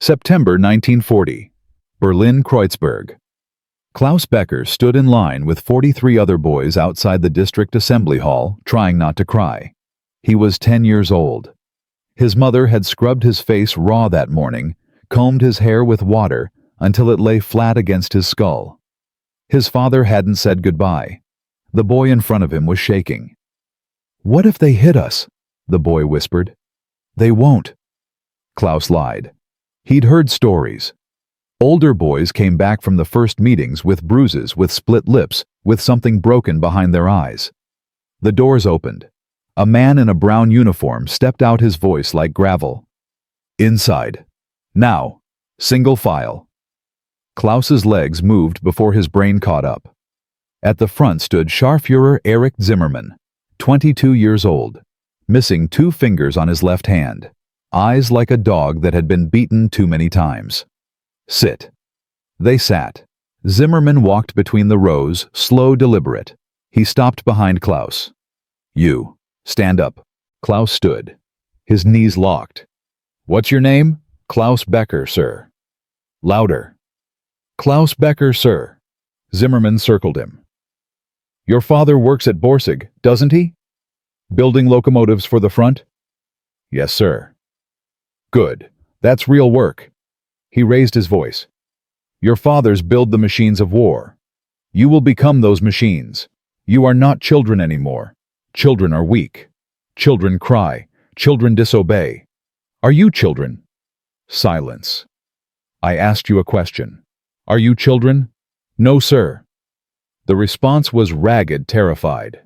September 1940. Berlin-Kreuzberg. Klaus Becker stood in line with 43 other boys outside the district assembly hall, trying not to cry. He was 10 years old. His mother had scrubbed his face raw that morning, combed his hair with water until it lay flat against his skull. His father hadn't said goodbye. The boy in front of him was shaking. "What if they hit us?" the boy whispered. "They won't." Klaus lied. He'd heard stories. Older boys came back from the first meetings with bruises, with split lips, with something broken behind their eyes. The doors opened. A man in a brown uniform stepped out, his voice like gravel. "Inside. Now. Single file." Klaus's legs moved before his brain caught up. At the front stood Scharführer Erich Zimmermann, 22 years old, missing 2 fingers on his left hand, eyes like a dog that had been beaten too many times. "Sit." They sat. Zimmermann walked between the rows, slow, deliberate. He stopped behind Klaus. "You. Stand up." Klaus stood. His knees locked. "What's your name?" "Klaus Becker, sir." "Louder." "Klaus Becker, sir." Zimmermann circled him. "Your father works at Borsig, doesn't he? Building locomotives for the front?" "Yes, sir." "Good. That's real work." He raised his voice. "Your fathers build the machines of war. You will become those machines. You are not children anymore. Children are weak. Children cry. Children disobey. Are you children?" Silence. "I asked you a question. Are you children?" "No, sir." The response was ragged, terrified.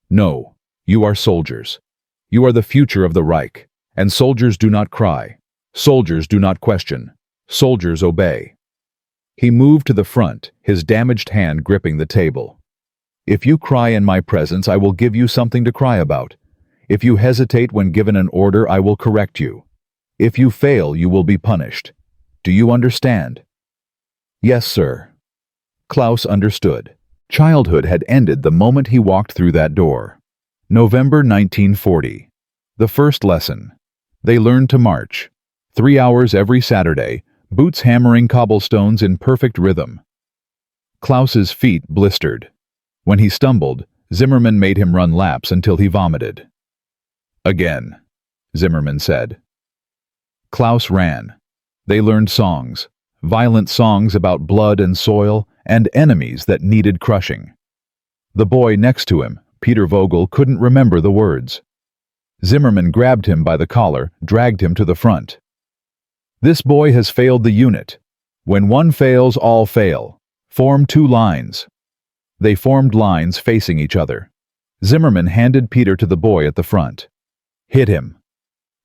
"No, you are soldiers. You are the future of the Reich, and soldiers do not cry. Soldiers do not question. Soldiers obey." He moved to the front, his damaged hand gripping the table. "If you cry in my presence, I will give you something to cry about. If you hesitate when given an order, I will correct you. If you fail, you will be punished. Do you understand?" "Yes, sir." Klaus understood. Childhood had ended the moment he walked through that door. November 1940. The first lesson. They learned to march. 3 hours every Saturday, boots hammering cobblestones in perfect rhythm. Klaus's feet blistered. When he stumbled, Zimmermann made him run laps until he vomited. "Again," Zimmermann said. Klaus ran. They learned songs, violent songs about blood and soil and enemies that needed crushing. The boy next to him, Peter Vogel, couldn't remember the words. Zimmermann grabbed him by the collar, dragged him to the front. "This boy has failed the unit. When one fails, all fail. Form 2 lines." They formed lines facing each other. Zimmermann handed Peter to the boy at the front. "Hit him."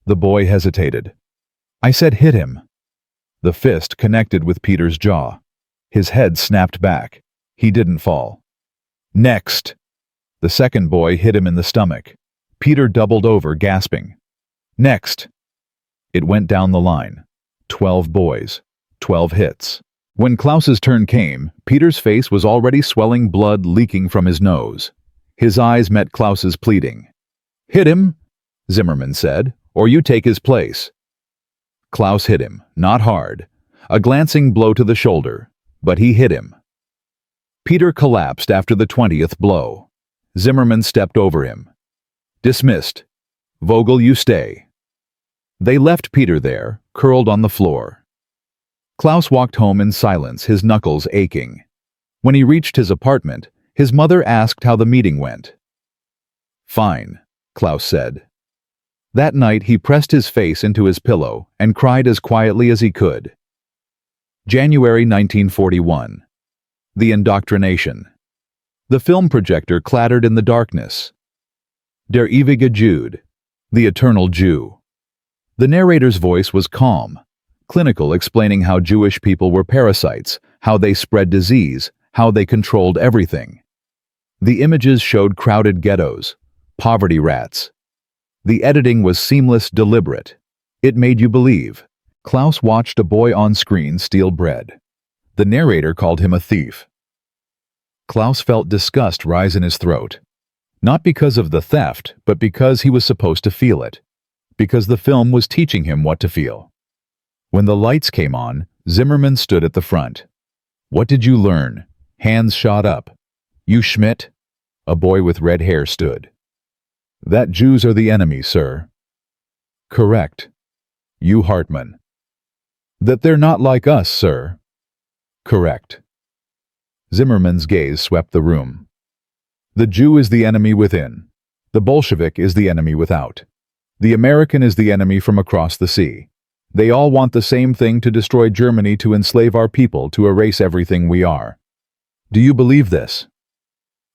The boy hesitated. "I said hit him." The fist connected with Peter's jaw. His head snapped back. He didn't fall. "Next." The second boy hit him in the stomach. Peter doubled over, gasping. "Next." It went down the line. 12 boys. 12 hits. When Klaus's turn came, Peter's face was already swelling, blood leaking from his nose. His eyes met Klaus's, pleading. "Hit him," Zimmermann said, "or you take his place." Klaus hit him, not hard. A glancing blow to the shoulder, but he hit him. Peter collapsed after the 20th blow. Zimmermann stepped over him. "Dismissed. Vogel, you stay." They left Peter there, curled on the floor. Klaus walked home in silence, his knuckles aching. When he reached his apartment, his mother asked how the meeting went. "Fine," Klaus said. That night he pressed his face into his pillow and cried as quietly as he could. January 1941. The Indoctrination. The film projector clattered in the darkness. Der ewige Jude, the eternal Jew. The narrator's voice was calm, clinical, explaining how Jewish people were parasites, how they spread disease, how they controlled everything. The images showed crowded ghettos, poverty rats. The editing was seamless, deliberate. It made you believe. Klaus watched a boy on screen steal bread. The narrator called him a thief. Klaus felt disgust rise in his throat. Not because of the theft, but because he was supposed to feel it. Because the film was teaching him what to feel. When the lights came on, Zimmerman stood at the front. "What did you learn?" Hands shot up. "You Schmidt?" A boy with red hair stood. "That Jews are the enemy, sir." "Correct." "You Hartman?" "That they're not like us, sir." "Correct." Zimmerman's gaze swept the room. "The Jew is the enemy within. The Bolshevik is the enemy without. The American is the enemy from across the sea. They all want the same thing: to destroy Germany, to enslave our people, to erase everything we are. Do you believe this?"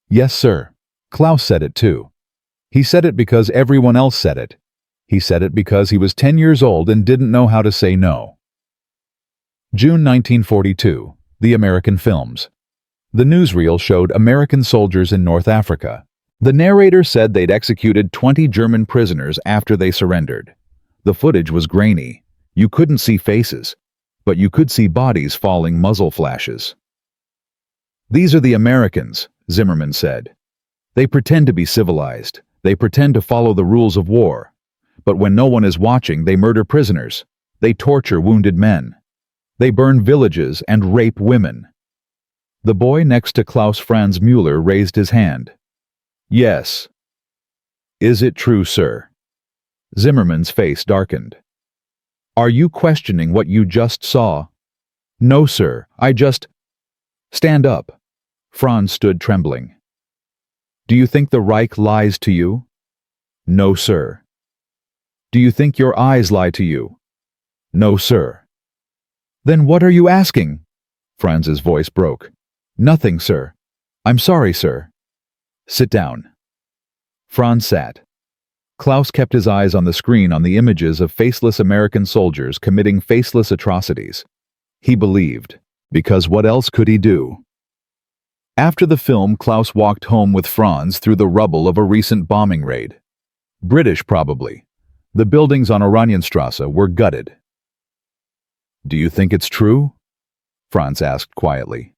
"Yes, sir." Klaus said it too. He said it because everyone else said it. He said it because he was 10 years old and didn't know how to say no. June 1942, the American films. The newsreel showed American soldiers in North Africa. The narrator said they'd executed 20 German prisoners after they surrendered. The footage was grainy. You couldn't see faces, but you could see bodies falling, muzzle flashes. "These are the Americans," Zimmerman said. "They pretend to be civilized. They pretend to follow the rules of war. But when no one is watching, they murder prisoners. They torture wounded men. They burn villages and rape women." The boy next to Klaus Franz Müller raised his hand. "Yes." "Is it true, sir?" Zimmerman's face darkened. "Are you questioning what you just saw?" "No, sir, I just—" "Stand up." Franz stood trembling. "Do you think the Reich lies to you?" "No, sir." "Do you think your eyes lie to you?" "No, sir." "Then what are you asking?" Franz's voice broke. "Nothing, sir. I'm sorry, sir." "Sit down." Franz sat. Klaus kept his eyes on the screen, on the images of faceless American soldiers committing faceless atrocities. He believed, because what else could he do? After the film, Klaus walked home with Franz through the rubble of a recent bombing raid. British, probably. The buildings on Oranienstrasse were gutted. "Do you think it's true?" Franz asked quietly.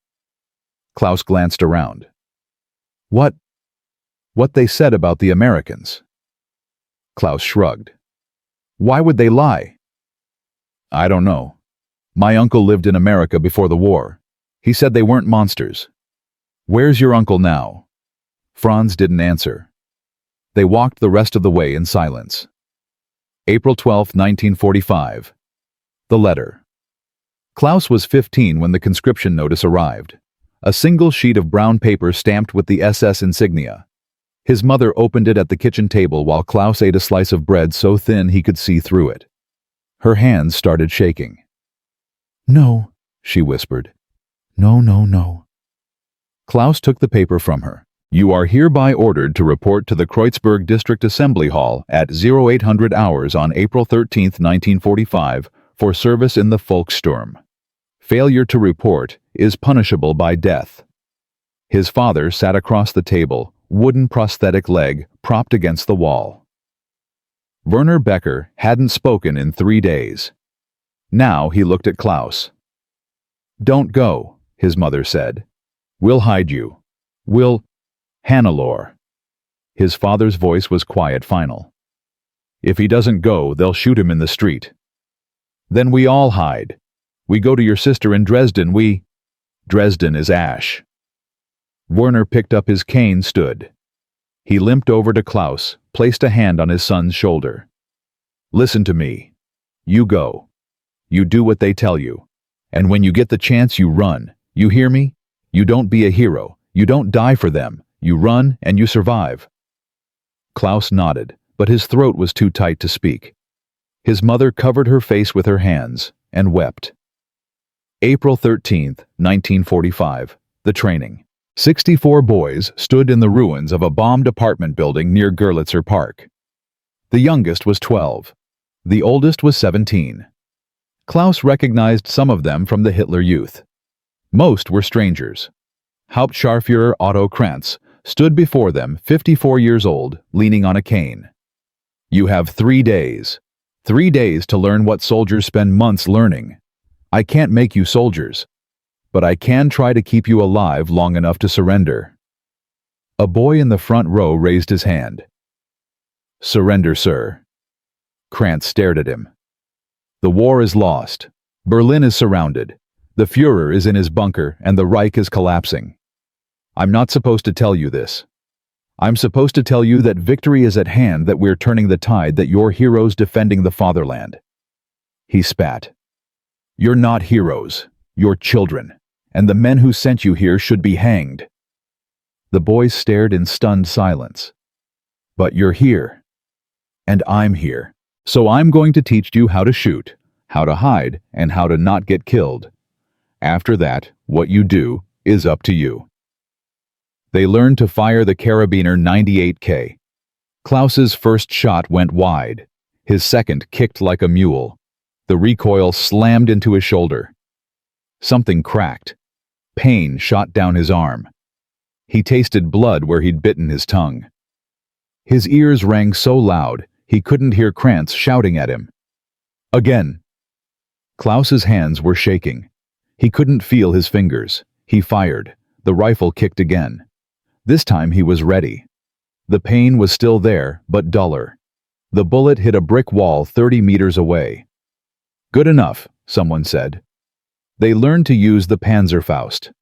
Klaus glanced around. What they said about the Americans." Klaus shrugged. "Why would they lie?" "I don't know. My uncle lived in America before the war. He said they weren't monsters." "Where's your uncle now?" Franz didn't answer. They walked the rest of the way in silence. April 12, 1945. The letter. Klaus was 15 when the conscription notice arrived. A single sheet of brown paper stamped with the SS insignia. His mother opened it at the kitchen table while Klaus ate a slice of bread so thin he could see through it. Her hands started shaking. "No," she whispered. "No, no, no." Klaus took the paper from her. "You are hereby ordered to report to the Kreuzberg District Assembly Hall at 0800 hours on April 13, 1945 for service in the Volkssturm. Failure to report is punishable by death." His father sat across the table, wooden prosthetic leg propped against the wall. Werner Becker hadn't spoken in 3 days. Now he looked at Klaus. "Don't go," his mother said. "We'll hide you. We'll—" "Hannelore." His father's voice was quiet, final. "If he doesn't go, they'll shoot him in the street. Then we all hide. We go to your sister in Dresden. Dresden is ash." Werner picked up his cane, stood. He limped over to Klaus, placed a hand on his son's shoulder. "Listen to me. You go. You do what they tell you. And when you get the chance, you run. You hear me? You don't be a hero. You don't die for them. You run and you survive." Klaus nodded, but his throat was too tight to speak. His mother covered her face with her hands and wept. April 13, 1945. The training. 64 boys stood in the ruins of a bombed apartment building near Görlitzer Park. The youngest was 12. The oldest was 17. Klaus recognized some of them from the Hitler Youth. Most were strangers. Hauptscharführer Otto Krantz stood before them, 54 years old, leaning on a cane. "You have 3 days. 3 days to learn what soldiers spend months learning. I can't make you soldiers, but I can try to keep you alive long enough to surrender." A boy in the front row raised his hand. "Surrender, sir." Krantz stared at him. "The war is lost. Berlin is surrounded. The Führer is in his bunker and the Reich is collapsing. I'm not supposed to tell you this. I'm supposed to tell you that victory is at hand, that we're turning the tide, that you're heroes defending the fatherland. He spat. You're not heroes. You're children. And the men who sent you here should be hanged. The boys stared in stunned silence. But you're here. And I'm here. So I'm going to teach you how to shoot, how to hide, and how to not get killed. After that, what you do is up to you. They learned to fire the carabiner 98K. Klaus's first shot went wide. His second kicked like a mule. The recoil slammed into his shoulder. Something cracked. Pain shot down his arm. He tasted blood where he'd bitten his tongue. His ears rang so loud, he couldn't hear Krantz shouting at him. Again. Klaus's hands were shaking. He couldn't feel his fingers. He fired. The rifle kicked again. This time he was ready. The pain was still there, but duller. The bullet hit a brick wall 30 meters away. Good enough, someone said. They learned to use the Panzerfaust.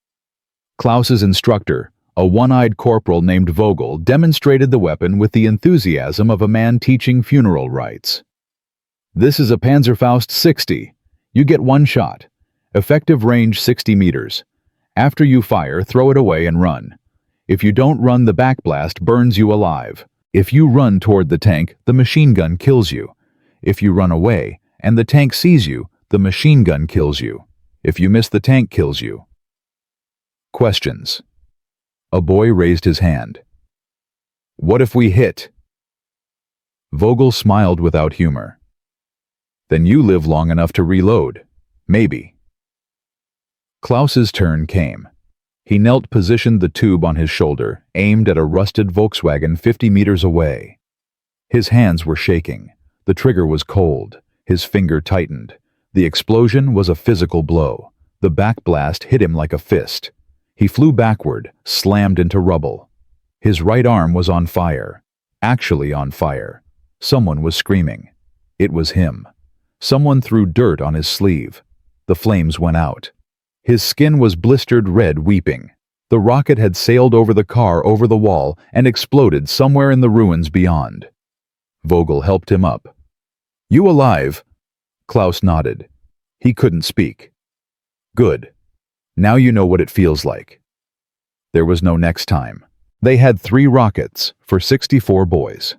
Klaus's instructor, a one-eyed corporal named Vogel, demonstrated the weapon with the enthusiasm of a man teaching funeral rites. This is a Panzerfaust 60. You get one shot. Effective range 60 meters. After you fire, throw it away and run. If you don't run, the backblast burns you alive. If you run toward the tank, the machine gun kills you. If you run away and the tank sees you, the machine gun kills you. If you miss, the tank kills you. Questions. A boy raised his hand. What if we hit? Vogel smiled without humor. Then you live long enough to reload. Maybe. Klaus's turn came. He knelt, positioned the tube on his shoulder, aimed at a rusted Volkswagen 50 meters away. His hands were shaking. The trigger was cold. His finger tightened. The explosion was a physical blow. The backblast hit him like a fist. He flew backward, slammed into rubble. His right arm was on fire. Actually on fire. Someone was screaming. It was him. Someone threw dirt on his sleeve. The flames went out. His skin was blistered red, weeping. The rocket had sailed over the car, over the wall, and exploded somewhere in the ruins beyond. Vogel helped him up. You alive? Klaus nodded. He couldn't speak. Good. Now you know what it feels like. There was no next time. They had 3 rockets for 64 boys.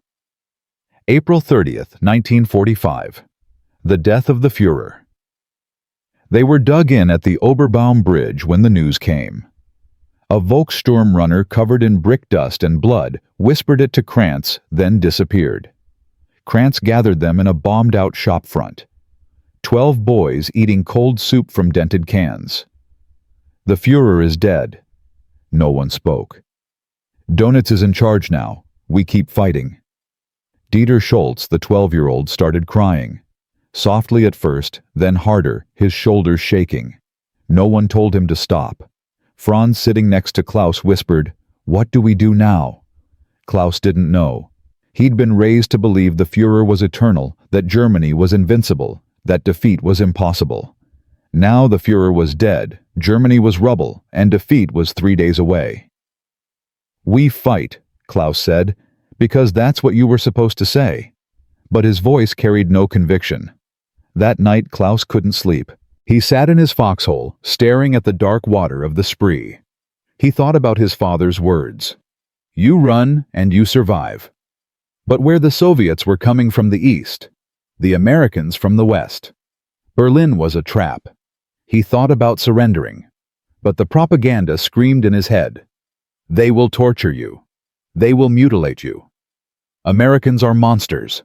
April 30th, 1945. The death of the Führer. They were dug in at the Oberbaum Bridge when the news came. A Volkssturm runner covered in brick dust and blood whispered it to Krantz, then disappeared. Krantz gathered them in a bombed-out shop front. 12 boys eating cold soup from dented cans. The Führer is dead. No one spoke. Donitz is in charge now. We keep fighting. Dieter Schultz, the 12-year-old, started crying. Softly at first, then harder, his shoulders shaking. No one told him to stop. Franz, sitting next to Klaus, whispered, "What do we do now?" Klaus didn't know. He'd been raised to believe the Führer was eternal, that Germany was invincible, that defeat was impossible. Now the Führer was dead, Germany was rubble, and defeat was 3 days away. "We fight," Klaus said, "because that's what you were supposed to say." But his voice carried no conviction. That night Klaus couldn't sleep. He sat in his foxhole, staring at the dark water of the Spree. He thought about his father's words. You run and you survive. But where the Soviets were coming from the east, the Americans from the west. Berlin was a trap. He thought about surrendering. But the propaganda screamed in his head. They will torture you. They will mutilate you. Americans are monsters.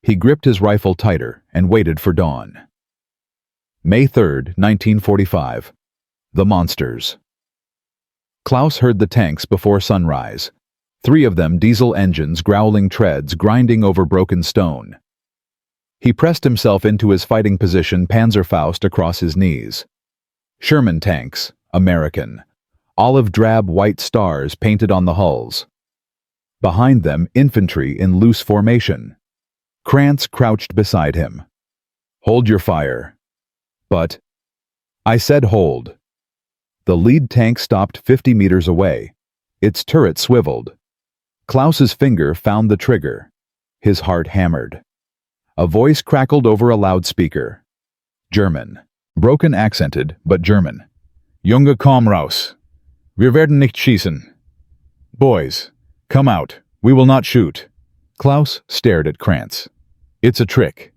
He gripped his rifle tighter and waited for dawn. May 3rd, 1945. The monsters. Klaus heard the tanks before sunrise. 3 of them diesel engines, growling treads, grinding over broken stone. He pressed himself into his fighting position, Panzerfaust across his knees. Sherman tanks, American. Olive drab white stars painted on the hulls. Behind them, infantry in loose formation. Krantz crouched beside him. Hold your fire. But I said hold. The lead tank stopped 50 meters away. Its turret swiveled. Klaus's finger found the trigger. His heart hammered. A voice crackled over a loudspeaker. German. Broken accented, but German. Junge, komm raus. Wir werden nicht schießen. Boys, come out. We will not shoot. Klaus stared at Krantz. It's a trick.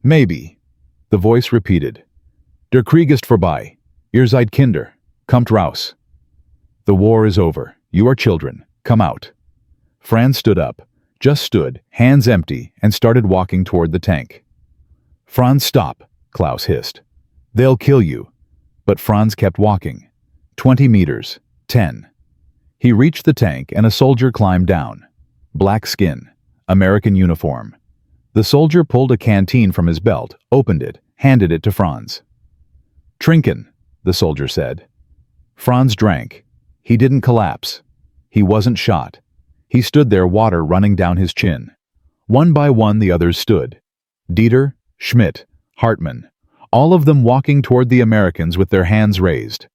Maybe. The voice repeated. Der Krieg ist vorbei. Ihr seid Kinder. Kommt raus. The war is over. You are children. Come out. Franz stood up, just stood, hands empty, and started walking toward the tank. Franz, stop, Klaus hissed. They'll kill you. But Franz kept walking. 20 meters. 10. He reached the tank and a soldier climbed down. Black skin. American uniform. The soldier pulled a canteen from his belt, opened it, handed it to Franz. Trinken, the soldier said. Franz drank. He didn't collapse. He wasn't shot. He stood there, water running down his chin. One by one the others stood. Dieter, Schmidt, Hartmann, all of them walking toward the Americans with their hands raised.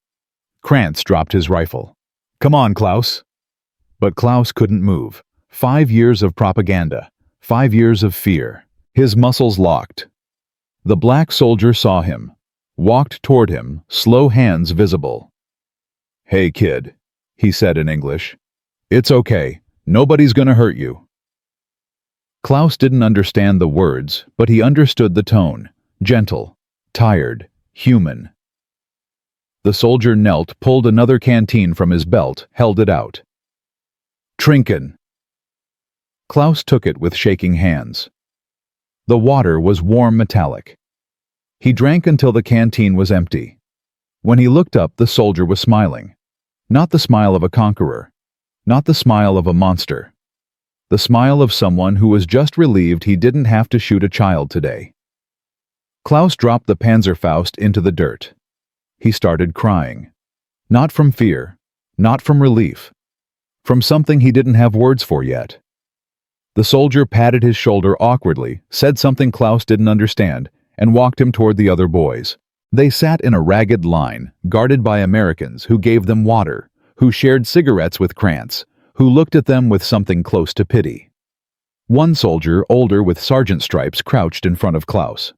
Krantz dropped his rifle. Come on, Klaus. But Klaus couldn't move. 5 years of propaganda. 5 years of fear. His muscles locked. The black soldier saw him. Walked toward him, slow hands visible. Hey, kid, he said in English. It's okay. Nobody's gonna hurt you. Klaus didn't understand the words, but he understood the tone. Gentle, tired, human. The soldier knelt, pulled another canteen from his belt, held it out. Trinken. Klaus took it with shaking hands. The water was warm metallic. He drank until the canteen was empty. When he looked up, the soldier was smiling. Not the smile of a conqueror. Not the smile of a monster. The smile of someone who was just relieved he didn't have to shoot a child today. Klaus dropped the Panzerfaust into the dirt. He started crying. Not from fear. Not from relief. From something he didn't have words for yet. The soldier patted his shoulder awkwardly, said something Klaus didn't understand, and walked him toward the other boys. They sat in a ragged line, guarded by Americans who gave them water, who shared cigarettes with Krantz, who looked at them with something close to pity. One soldier, older with sergeant stripes, crouched in front of Klaus.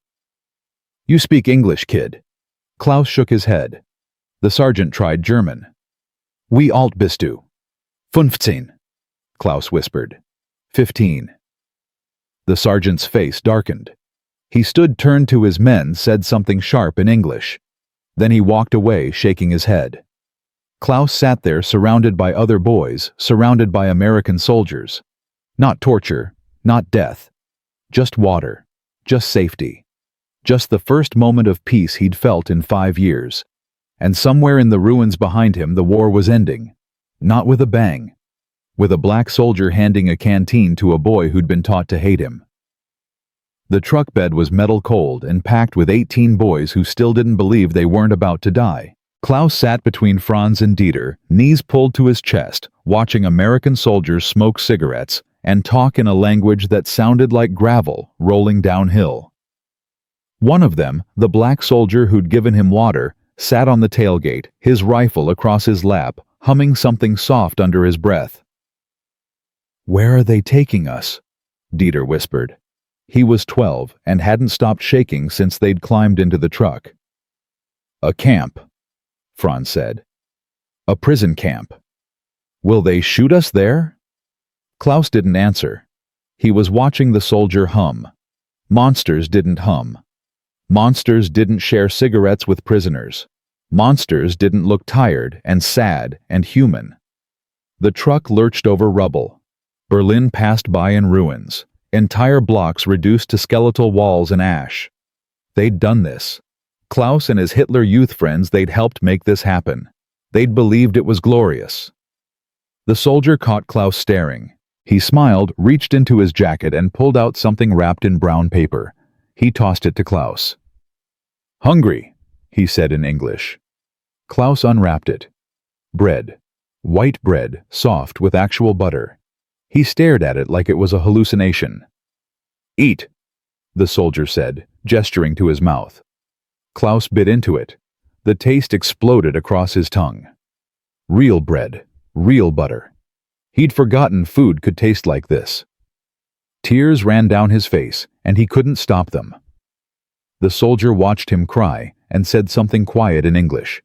You speak English, kid. Klaus shook his head. The sergeant tried German. Wie alt bist du? 15. Klaus whispered. 15. The sergeant's face darkened. He stood, turned to his men, said something sharp in English. Then he walked away, shaking his head. Klaus sat there, surrounded by other boys, surrounded by American soldiers. Not torture, not death. Just water. Just safety. Just the first moment of peace he'd felt in 5 years. And somewhere in the ruins behind him, the war was ending. Not with a bang. With a black soldier handing a canteen to a boy who'd been taught to hate him. The truck bed was metal cold and packed with 18 boys who still didn't believe they weren't about to die. Klaus sat between Franz and Dieter, knees pulled to his chest, watching American soldiers smoke cigarettes and talk in a language that sounded like gravel rolling downhill. One of them, the black soldier who'd given him water, sat on the tailgate, his rifle across his lap, humming something soft under his breath. Where are they taking us? Dieter whispered. He was 12 and hadn't stopped shaking since they'd climbed into the truck. A camp, Franz said. A prison camp. Will they shoot us there? Klaus didn't answer. He was watching the soldier hum. Monsters didn't hum. Monsters didn't share cigarettes with prisoners. Monsters didn't look tired and sad and human. The truck lurched over rubble. Berlin passed by in ruins. Entire blocks reduced to skeletal walls and ash. They'd done this. Klaus and his Hitler Youth friends, they'd helped make this happen. They'd believed it was glorious. The soldier caught Klaus staring. He smiled, reached into his jacket and pulled out something wrapped in brown paper. He tossed it to Klaus. Hungry, he said in English. Klaus unwrapped it. Bread. White bread, soft with actual butter. He stared at it like it was a hallucination. Eat, the soldier said, gesturing to his mouth. Klaus bit into it. The taste exploded across his tongue. Real bread, real butter. He'd forgotten food could taste like this. Tears ran down his face, and he couldn't stop them. The soldier watched him cry and said something quiet in English.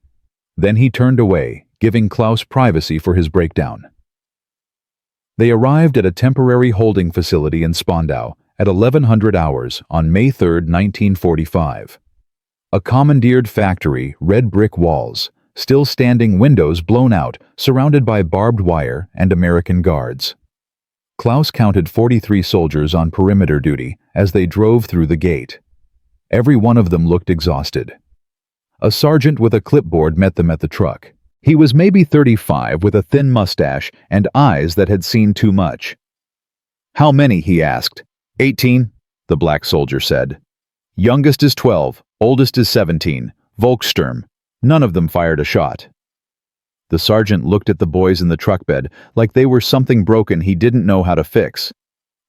Then he turned away, giving Klaus privacy for his breakdown. They arrived at a temporary holding facility in Spandau at 1100 hours on May 3, 1945. A commandeered factory, red brick walls, still standing windows blown out, surrounded by barbed wire and American guards. Klaus counted 43 soldiers on perimeter duty as they drove through the gate. Every one of them looked exhausted. A sergeant with a clipboard met them at the truck. He was maybe 35 with a thin mustache and eyes that had seen too much. "How many?" he asked. 18, the black soldier said. "Youngest is 12, oldest is 17, Volkssturm. None of them fired a shot." The sergeant looked at the boys in the truck bed like they were something broken he didn't know how to fix.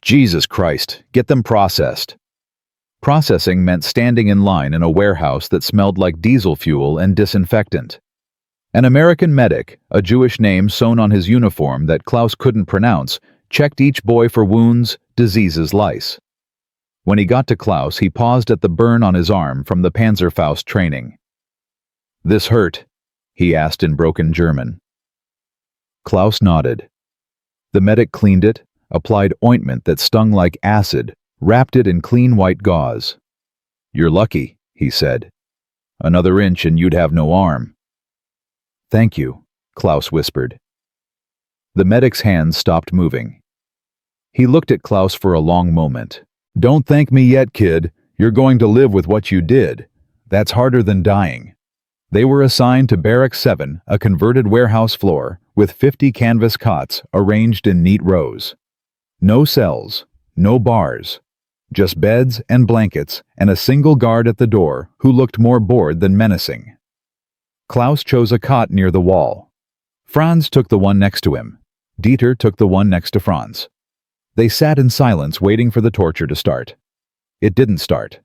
"Jesus Christ, get them processed." Processing meant standing in line in a warehouse that smelled like diesel fuel and disinfectant. An American medic, a Jewish name sewn on his uniform that Klaus couldn't pronounce, checked each boy for wounds, diseases, lice. When he got to Klaus, he paused at the burn on his arm from the Panzerfaust training. "This hurt?" he asked in broken German. Klaus nodded. The medic cleaned it, applied ointment that stung like acid, wrapped it in clean white gauze. "You're lucky," he said. "Another inch and you'd have no arm." "Thank you," Klaus whispered. The medic's hands stopped moving. He looked at Klaus for a long moment. "Don't thank me yet, kid. You're going to live with what you did. That's harder than dying." They were assigned to Barrack 7, a converted warehouse floor, with 50 canvas cots arranged in neat rows. No cells, no bars, just beds and blankets and a single guard at the door who looked more bored than menacing. Klaus chose a cot near the wall. Franz took the one next to him. Dieter took the one next to Franz. They sat in silence waiting for the torture to start. It didn't start.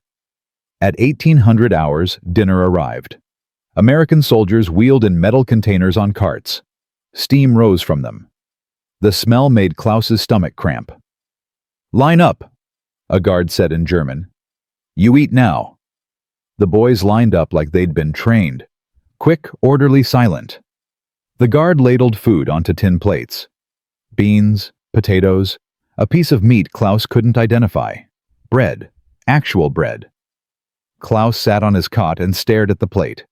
At 1800 hours, dinner arrived. American soldiers wheeled in metal containers on carts. Steam rose from them. The smell made Klaus's stomach cramp. "Line up," a guard said in German. "You eat now." The boys lined up like they'd been trained. Quick, orderly, silent. The guard ladled food onto tin plates. Beans, potatoes, a piece of meat Klaus couldn't identify. Bread, actual bread. Klaus sat on his cot and stared at the plate.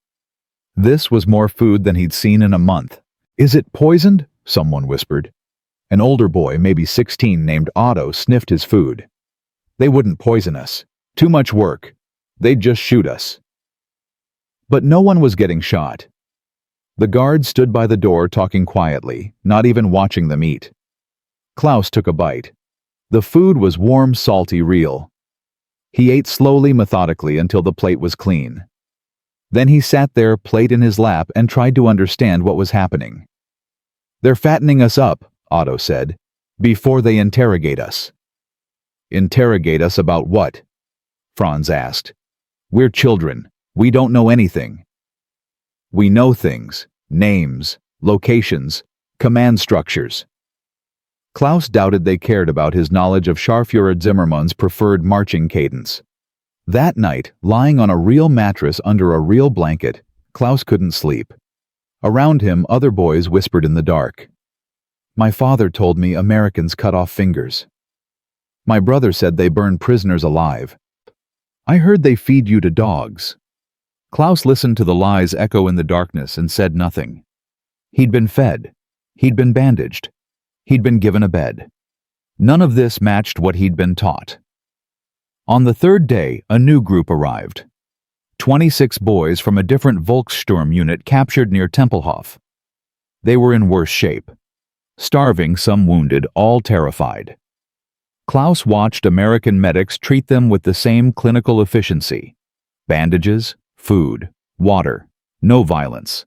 This was more food than he'd seen in a month. "Is it poisoned?" someone whispered. An older boy, maybe 16, named Otto, sniffed his food. "They wouldn't poison us. Too much work. They'd just shoot us." But no one was getting shot. The guard stood by the door talking quietly, not even watching them eat. Klaus took a bite. The food was warm, salty, real. He ate slowly, methodically, until the plate was clean. Then he sat there, plate in his lap, and tried to understand what was happening. "They're fattening us up," Otto said, "before they interrogate us." "Interrogate us about what?" Franz asked. "We're children. We don't know anything." "We know things, names, locations, command structures." Klaus doubted they cared about his knowledge of Scharführer Zimmermann's preferred marching cadence. That night, lying on a real mattress under a real blanket, Klaus couldn't sleep. Around him, other boys whispered in the dark. "My father told me Americans cut off fingers. My brother said they burn prisoners alive. I heard they feed you to dogs." Klaus listened to the lies echo in the darkness and said nothing. He'd been fed. He'd been bandaged. He'd been given a bed. None of this matched what he'd been taught. On the third day, a new group arrived. 26 boys from a different Volkssturm unit captured near Tempelhof. They were in worse shape. Starving, some wounded, all terrified. Klaus watched American medics treat them with the same clinical efficiency. Bandages, food, water, no violence.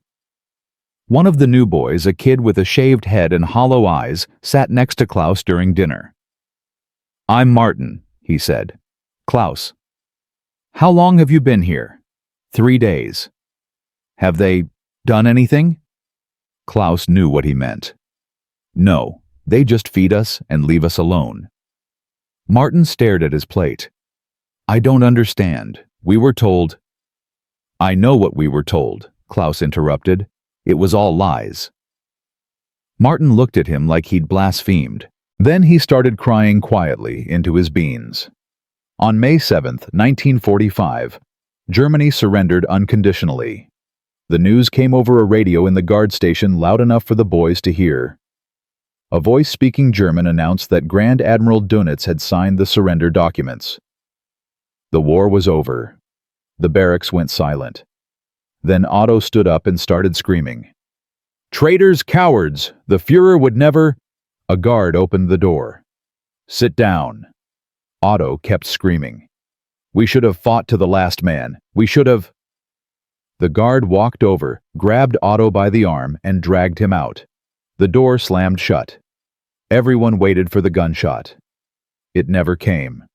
One of the new boys, a kid with a shaved head and hollow eyes, sat next to Klaus during dinner. "I'm Martin," he said. "Klaus. How long have you been here?" 3 days. Have they done anything? Klaus knew what he meant. No, they just feed us and leave us alone. Martin stared at his plate. I don't understand. We were told. I know what we were told, Klaus interrupted. It was all lies. Martin looked at him like he'd blasphemed. Then he started crying quietly into his beans. On May 7, 1945, Germany surrendered unconditionally. The news came over a radio in the guard station loud enough for the boys to hear. A voice speaking German announced that Grand Admiral Dönitz had signed the surrender documents. The war was over. The barracks went silent. Then Otto stood up and started screaming. Traitors, cowards! The Führer would never... A guard opened the door. Sit down. Otto kept screaming. We should have fought to the last man. We should have... The guard walked over, grabbed Otto by the arm, and dragged him out. The door slammed shut. Everyone waited for the gunshot. It never came.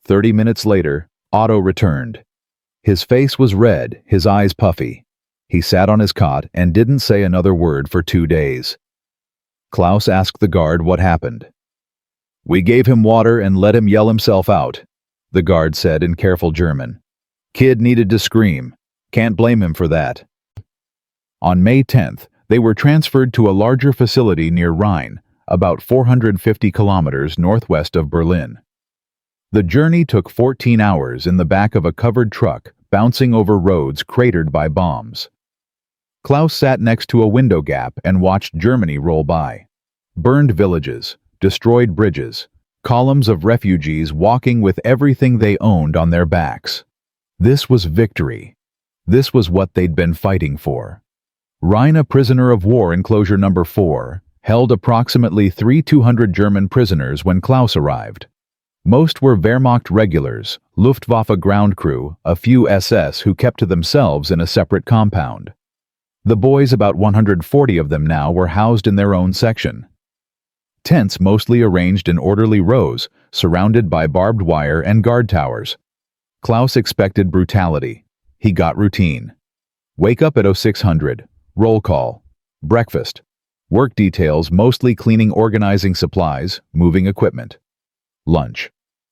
30 minutes later, Otto returned. His face was red, his eyes puffy. He sat on his cot and didn't say another word for 2 days. Klaus asked the guard what happened. We gave him water and let him yell himself out, the guard said in careful German. Kid needed to scream. Can't blame him for that. On May 10th, they were transferred to a larger facility near Rhine, about 450 kilometers northwest of Berlin. The journey took 14 hours in the back of a covered truck, bouncing over roads cratered by bombs. Klaus sat next to a window gap and watched Germany roll by. Burned villages, destroyed bridges, columns of refugees walking with everything they owned on their backs. This was victory. This was what they'd been fighting for. Rhine, prisoner of war enclosure number 4, held approximately 3,200 German prisoners when Klaus arrived. Most were Wehrmacht regulars, Luftwaffe ground crew, a few SS who kept to themselves in a separate compound. The boys, about 140 of them now, were housed in their own section. Tents mostly arranged in orderly rows, surrounded by barbed wire and guard towers. Klaus expected brutality. He got routine. Wake up at 0600, roll call, breakfast, work details mostly cleaning, organizing supplies, moving equipment. Lunch,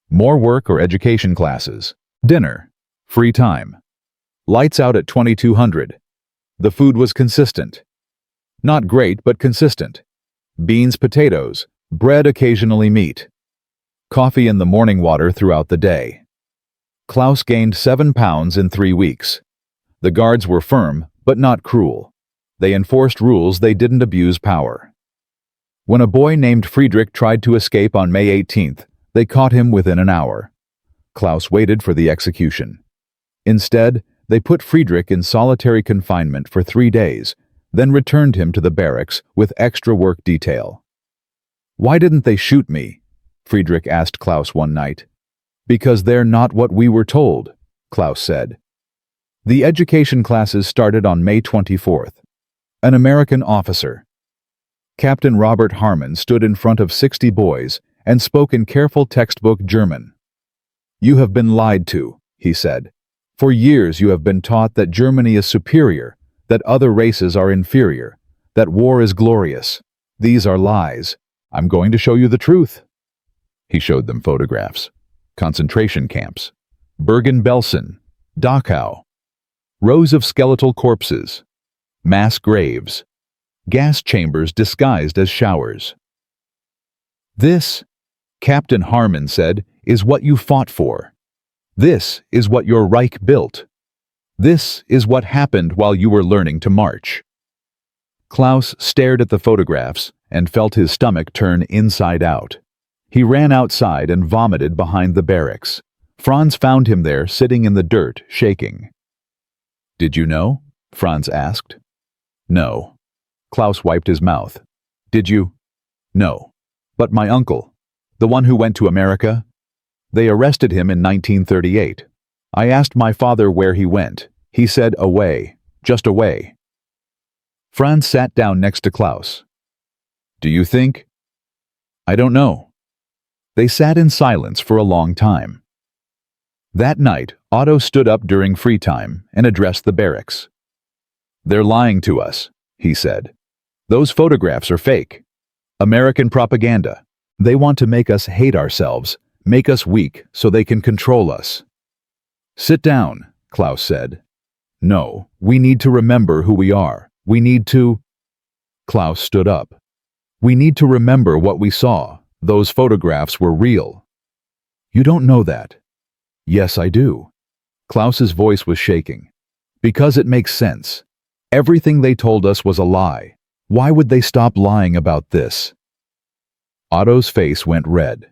more work or education classes. Dinner, free time. Lights out at 2200. The food was consistent. Not great, but consistent. Beans, potatoes, bread, occasionally meat. Coffee in the morning, water throughout the day. Klaus gained 7 pounds in 3 weeks. The guards were firm, but not cruel. They enforced rules, they didn't abuse power. When a boy named Friedrich tried to escape on May 18th, they caught him within an hour. Klaus waited for the execution. Instead, they put Friedrich in solitary confinement for 3 days, then returned him to the barracks with extra work detail. Why didn't they shoot me? Friedrich asked Klaus one night. Because they're not what we were told, Klaus said. The education classes started on May 24th. An American officer, Captain Robert Harmon, stood in front of 60 boys and spoke in careful textbook German. You have been lied to, he said. For years you have been taught that Germany is superior, that other races are inferior, that war is glorious. These are lies. I'm going to show you the truth. He showed them photographs. Concentration camps, Bergen-Belsen, Dachau, rows of skeletal corpses, mass graves, gas chambers disguised as showers. This, Captain Harmon said, is what you fought for. This is what your Reich built. This is what happened while you were learning to march. Klaus stared at the photographs and felt his stomach turn inside out. He ran outside and vomited behind the barracks. Franz found him there, sitting in the dirt, shaking. Did you know? Franz asked. No. Klaus wiped his mouth. Did you? No. But my uncle, the one who went to America? They arrested him in 1938. I asked my father where he went. He said away, just away. Franz sat down next to Klaus. Do you think? I don't know. They sat in silence for a long time. That night, Otto stood up during free time and addressed the barracks. "They're lying to us," he said. "Those photographs are fake. American propaganda. They want to make us hate ourselves, make us weak so they can control us." "Sit down," Klaus said. "No, we need to remember who we are. We need to—" Klaus stood up. "We need to remember what we saw. Those photographs were real." "You don't know that." "Yes, I do." Klaus's voice was shaking. "Because it makes sense. Everything they told us was a lie. Why would they stop lying about this?" Otto's face went red.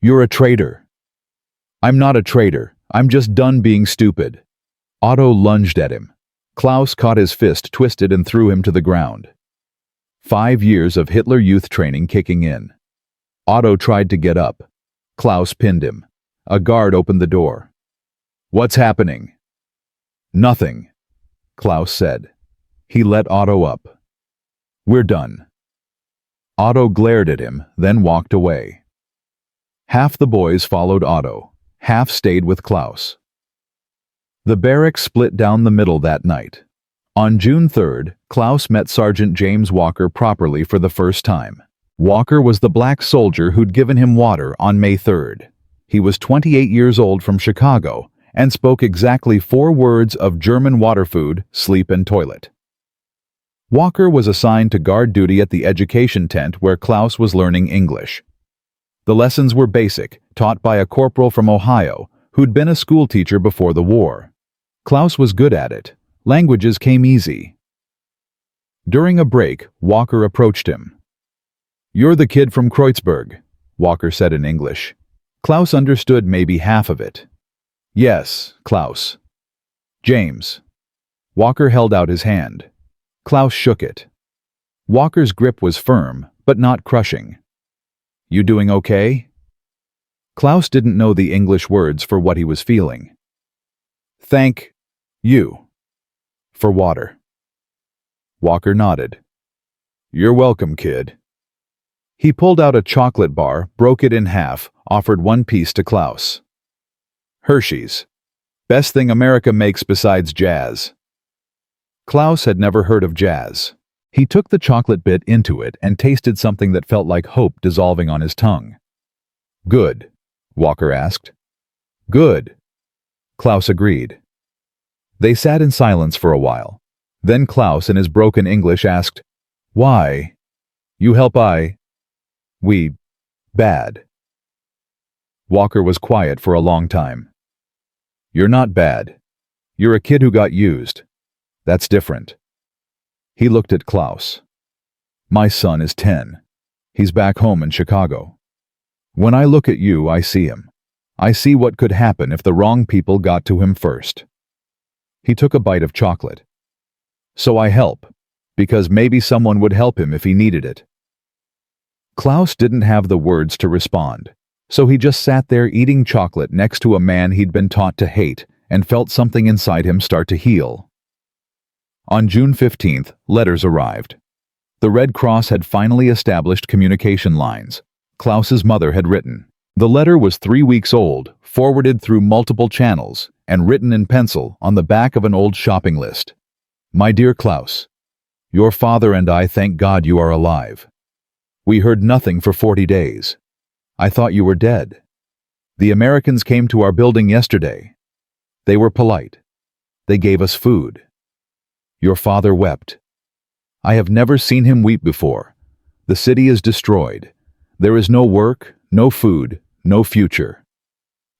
"You're a traitor." "I'm not a traitor. I'm just done being stupid." Otto lunged at him. Klaus caught his fist twisted and threw him to the ground. 5 years of Hitler Youth training kicking in. Otto tried to get up. Klaus pinned him. A guard opened the door. "What's happening?" "Nothing," Klaus said. He let Otto up. "We're done." Otto glared at him, then walked away. Half the boys followed Otto. Half stayed with Klaus. The barracks split down the middle that night. On June 3rd, Klaus met Sergeant James Walker properly for the first time. Walker was the black soldier who'd given him water on May 3rd. He was 28 years old from Chicago and spoke exactly 4 words of German water food, sleep and toilet. Walker was assigned to guard duty at the education tent where Klaus was learning English. The lessons were basic, taught by a corporal from Ohio who'd been a schoolteacher before the war. Klaus was good at it. Languages came easy. During a break, Walker approached him. "You're the kid from Kreuzberg," Walker said in English. Klaus understood maybe half of it. "Yes, Klaus." "James." Walker held out his hand. Klaus shook it. Walker's grip was firm, but not crushing. "You doing okay?" Klaus didn't know the English words for what he was feeling. "Thank you for water." Walker nodded. "You're welcome, kid." He pulled out a chocolate bar, broke it in half, offered 1 piece to Klaus. "Hershey's. Best thing America makes besides jazz." Klaus had never heard of jazz. He took the chocolate bit into it and tasted something that felt like hope dissolving on his tongue. "Good?" Walker asked. "Good," Klaus agreed. They sat in silence for a while. Then Klaus, in his broken English, asked, "Why? You help we bad." Walker was quiet for a long time. "You're not bad. You're a kid who got used. That's different." He looked at Klaus. "My son is 10. He's back home in Chicago. When I look at you, I see him. I see what could happen if the wrong people got to him first." He took a bite of chocolate. "So I help, because maybe someone would help him if he needed it." Klaus didn't have the words to respond, so he just sat there eating chocolate next to a man he'd been taught to hate and felt something inside him start to heal. On June 15th, letters arrived. The Red Cross had finally established communication lines. Klaus's mother had written. The letter was 3 weeks old, forwarded through multiple channels, and written in pencil on the back of an old shopping list. "My dear Klaus, your father and I thank God you are alive. We heard nothing for 40 days. I thought you were dead. The Americans came to our building yesterday. They were polite. They gave us food. Your father wept. I have never seen him weep before. The city is destroyed. There is no work, no food, no future.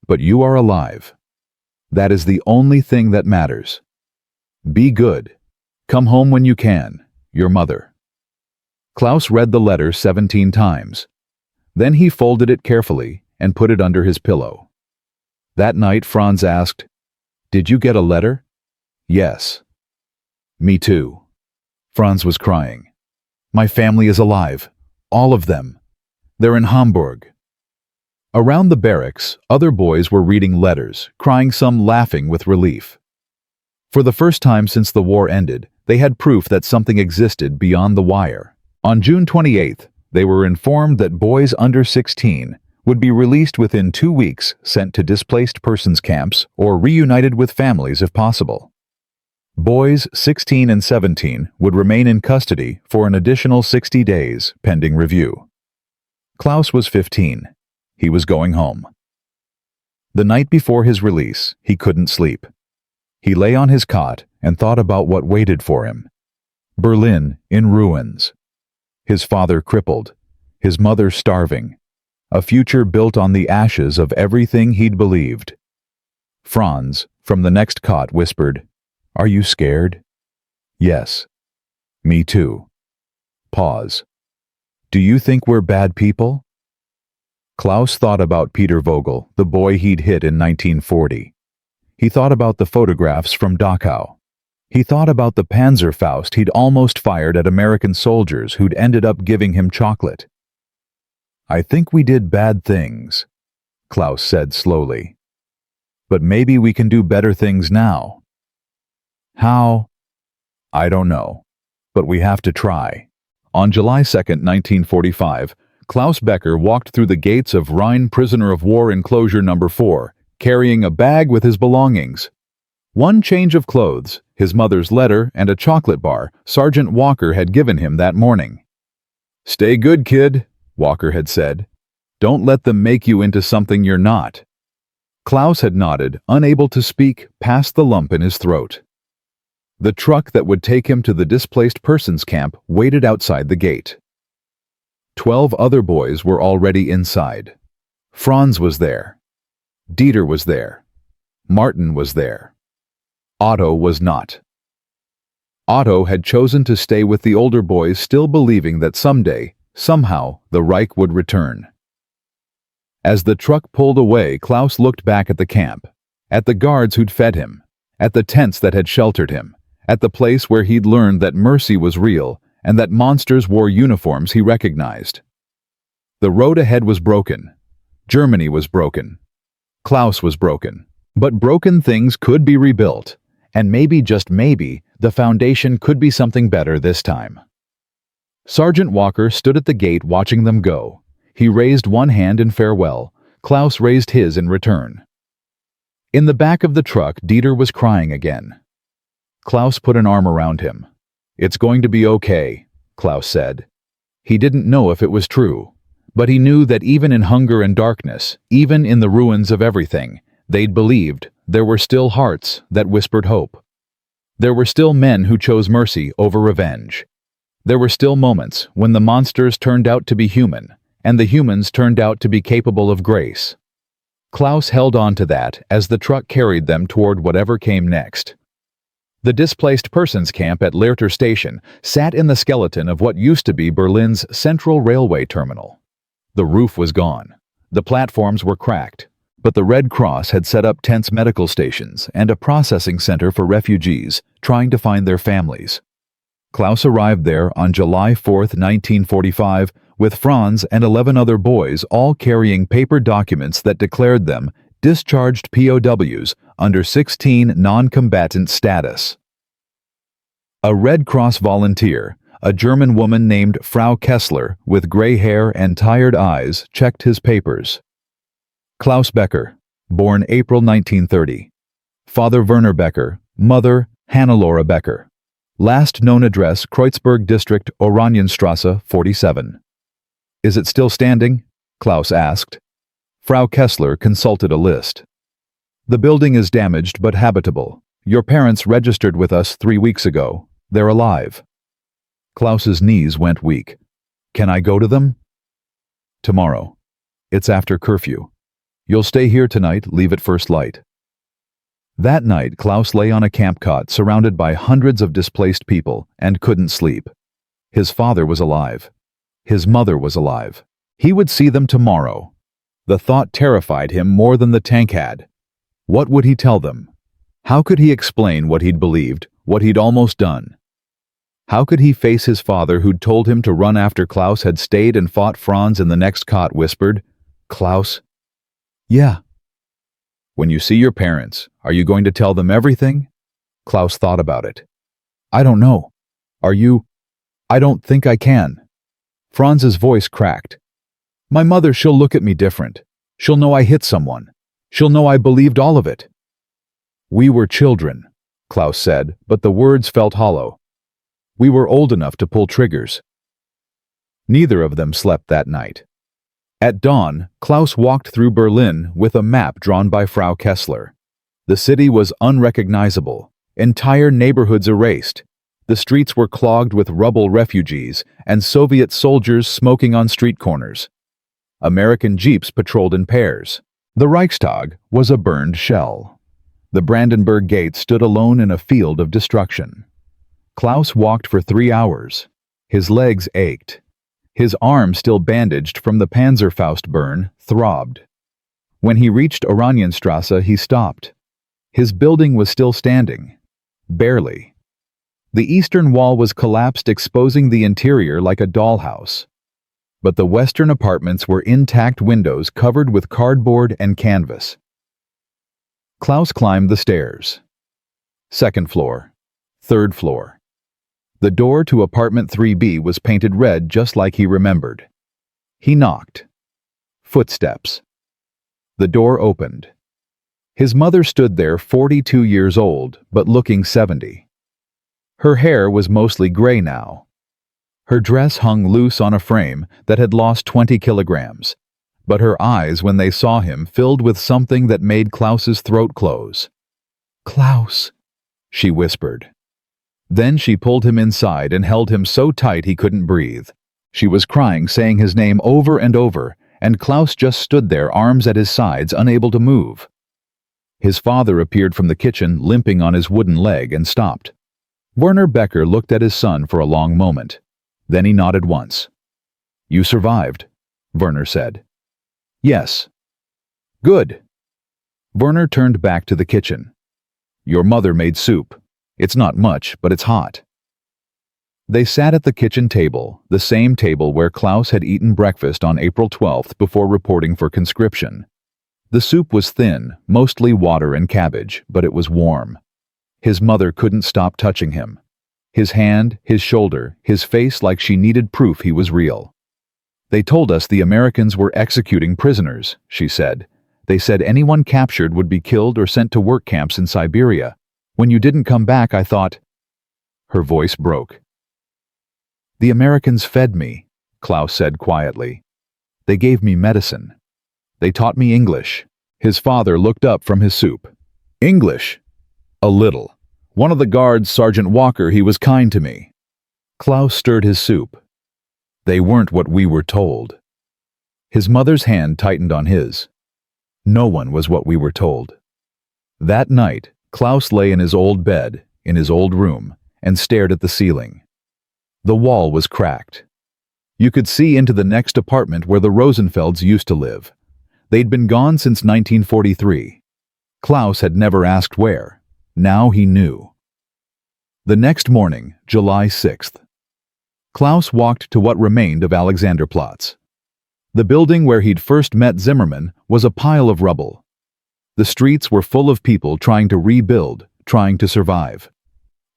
But you are alive. That is the only thing that matters. Be good. Come home when you can. Your mother." Klaus read the letter 17 times. Then he folded it carefully and put it under his pillow. That night, Franz asked, "Did you get a letter?" "Yes." "Me too." Franz was crying. "My family is alive. All of them. They're in Hamburg." Around the barracks, other boys were reading letters, crying, some laughing with relief. For the first time since the war ended, they had proof that something existed beyond the wire. On June 28th, they were informed that boys under 16 would be released within 2 weeks, sent to displaced persons camps, or reunited with families if possible. Boys 16 and 17 would remain in custody for an additional 60 days, pending review. Klaus was 15. He was going home. The night before his release, he couldn't sleep. He lay on his cot and thought about what waited for him. Berlin in ruins. His father crippled. His mother starving. A future built on the ashes of everything he'd believed. Franz, from the next cot, whispered, "Are you scared?" "Yes." "Me too." Pause. "Do you think we're bad people?" Klaus thought about Peter Vogel, the boy he'd hit in 1940. He thought about the photographs from Dachau. He thought about the Panzerfaust he'd almost fired at American soldiers who'd ended up giving him chocolate. "I think we did bad things," Klaus said slowly. "But maybe we can do better things now." "How?" "I don't know. But we have to try." On July 2, 1945, Klaus Becker walked through the gates of Rhine Prisoner of War Enclosure No. 4, carrying a bag with his belongings. One change of clothes, his mother's letter, and a chocolate bar Sergeant Walker had given him that morning. "Stay good, kid," Walker had said. "Don't let them make you into something you're not." Klaus had nodded, unable to speak, past the lump in his throat. The truck that would take him to the displaced persons camp waited outside the gate. 12 other boys were already inside. Franz was there. Dieter was there. Martin was there. Otto was not. Otto had chosen to stay with the older boys, still believing that someday, somehow, the Reich would return. As the truck pulled away, Klaus looked back at the camp, at the guards who'd fed him, at the tents that had sheltered him, at the place where he'd learned that mercy was real and that monsters wore uniforms he recognized. The road ahead was broken. Germany was broken. Klaus was broken. But broken things could be rebuilt, and maybe, just maybe, the foundation could be something better this time. Sergeant Walker stood at the gate watching them go. He raised one hand in farewell. Klaus raised his in return. In the back of the truck, Dieter was crying again. Klaus put an arm around him. "It's going to be okay," Klaus said. He didn't know if it was true, but he knew that even in hunger and darkness, even in the ruins of everything, they'd believed, there were still hearts that whispered hope. There were still men who chose mercy over revenge. There were still moments when the monsters turned out to be human, and the humans turned out to be capable of grace. Klaus held on to that as the truck carried them toward whatever came next. The displaced persons camp at Lehrter Station sat in the skeleton of what used to be Berlin's central railway terminal. The roof was gone. The platforms were cracked. But the Red Cross had set up tents, medical stations, and a processing center for refugees trying to find their families. Klaus arrived there on July 4, 1945, with Franz and 11 other boys, all carrying paper documents that declared them discharged POWs under 16 non-combatant status. A Red Cross volunteer, a German woman named Frau Kessler with gray hair and tired eyes, checked his papers. Klaus Becker, born April 1930. Father Werner Becker, mother Hannelore Becker. Last known address Kreuzberg District, Oranienstrasse 47. "Is it still standing?" Klaus asked. Frau Kessler consulted a list. "The building is damaged but habitable. Your parents registered with us 3 weeks ago. They're alive." Klaus's knees went weak. "Can I go to them?" "Tomorrow. It's after curfew. You'll stay here tonight, leave at first light." That night, Klaus lay on a camp cot surrounded by hundreds of displaced people and couldn't sleep. His father was alive. His mother was alive. He would see them tomorrow. The thought terrified him more than the tank had. What would he tell them? How could he explain what he'd believed, what he'd almost done? How could he face his father who'd told him to run after Klaus had stayed and fought? Franz in the next cot whispered, "Klaus?" "Yeah." "When you see your parents, are you going to tell them everything?" Klaus thought about it. "I don't know. Are you?" "I don't think I can." Franz's voice cracked. My mother, she'll look at me different. She'll know I hit someone. She'll know I believed all of it." "We were children," Klaus said, but the words felt hollow. "We were old enough to pull triggers." Neither of them slept that night. At dawn, Klaus walked through Berlin with a map drawn by Frau Kessler. The city was unrecognizable, entire neighborhoods erased. The streets were clogged with rubble refugees and Soviet soldiers smoking on street corners. American jeeps patrolled in pairs. The Reichstag was a burned shell. The Brandenburg Gate stood alone in a field of destruction. Klaus walked for 3 hours. His legs ached. His arm, still bandaged from the Panzerfaust burn, throbbed. When he reached Oranienstrasse, he stopped. His building was still standing. Barely. The eastern wall was collapsed, exposing the interior like a dollhouse. But the western apartments were intact windows covered with cardboard and canvas. Klaus climbed the stairs. 2nd floor. 3rd floor. The door to apartment 3B was painted red just like he remembered. He knocked. Footsteps. The door opened. His mother stood there, 42 years old, but looking 70. Her hair was mostly gray now. Her dress hung loose on a frame that had lost 20 kilograms, but her eyes, when they saw him, filled with something that made Klaus's throat close. "Klaus," she whispered. Then she pulled him inside and held him so tight he couldn't breathe. She was crying, saying his name over and over, and Klaus just stood there, arms at his sides, unable to move. His father appeared from the kitchen, limping on his wooden leg, and stopped. Werner Becker looked at his son for a long moment. Then he nodded once. "You survived," Werner said. "Yes." "Good." Werner turned back to the kitchen. "Your mother made soup. It's not much, but it's hot." They sat at the kitchen table, the same table where Klaus had eaten breakfast on April 12th before reporting for conscription. The soup was thin, mostly water and cabbage, but it was warm. His mother couldn't stop touching him. His hand, his shoulder, his face, like she needed proof he was real. "They told us the Americans were executing prisoners," she said. "They said anyone captured would be killed or sent to work camps in Siberia. When you didn't come back, I thought—" Her voice broke. "The Americans fed me," Klaus said quietly. "They gave me medicine. They taught me English." His father looked up from his soup. "English?" "A little. One of the guards, Sergeant Walker, he was kind to me." Klaus stirred his soup. "They weren't what we were told." His mother's hand tightened on his. "No one was what we were told." That night, Klaus lay in his old bed, in his old room, and stared at the ceiling. The wall was cracked. You could see into the next apartment where the Rosenfelds used to live. They'd been gone since 1943. Klaus had never asked where. Now he knew. The next morning, July 6th. Klaus walked to what remained of Alexanderplatz. The building where he'd first met Zimmermann was a pile of rubble. The streets were full of people trying to rebuild, trying to survive.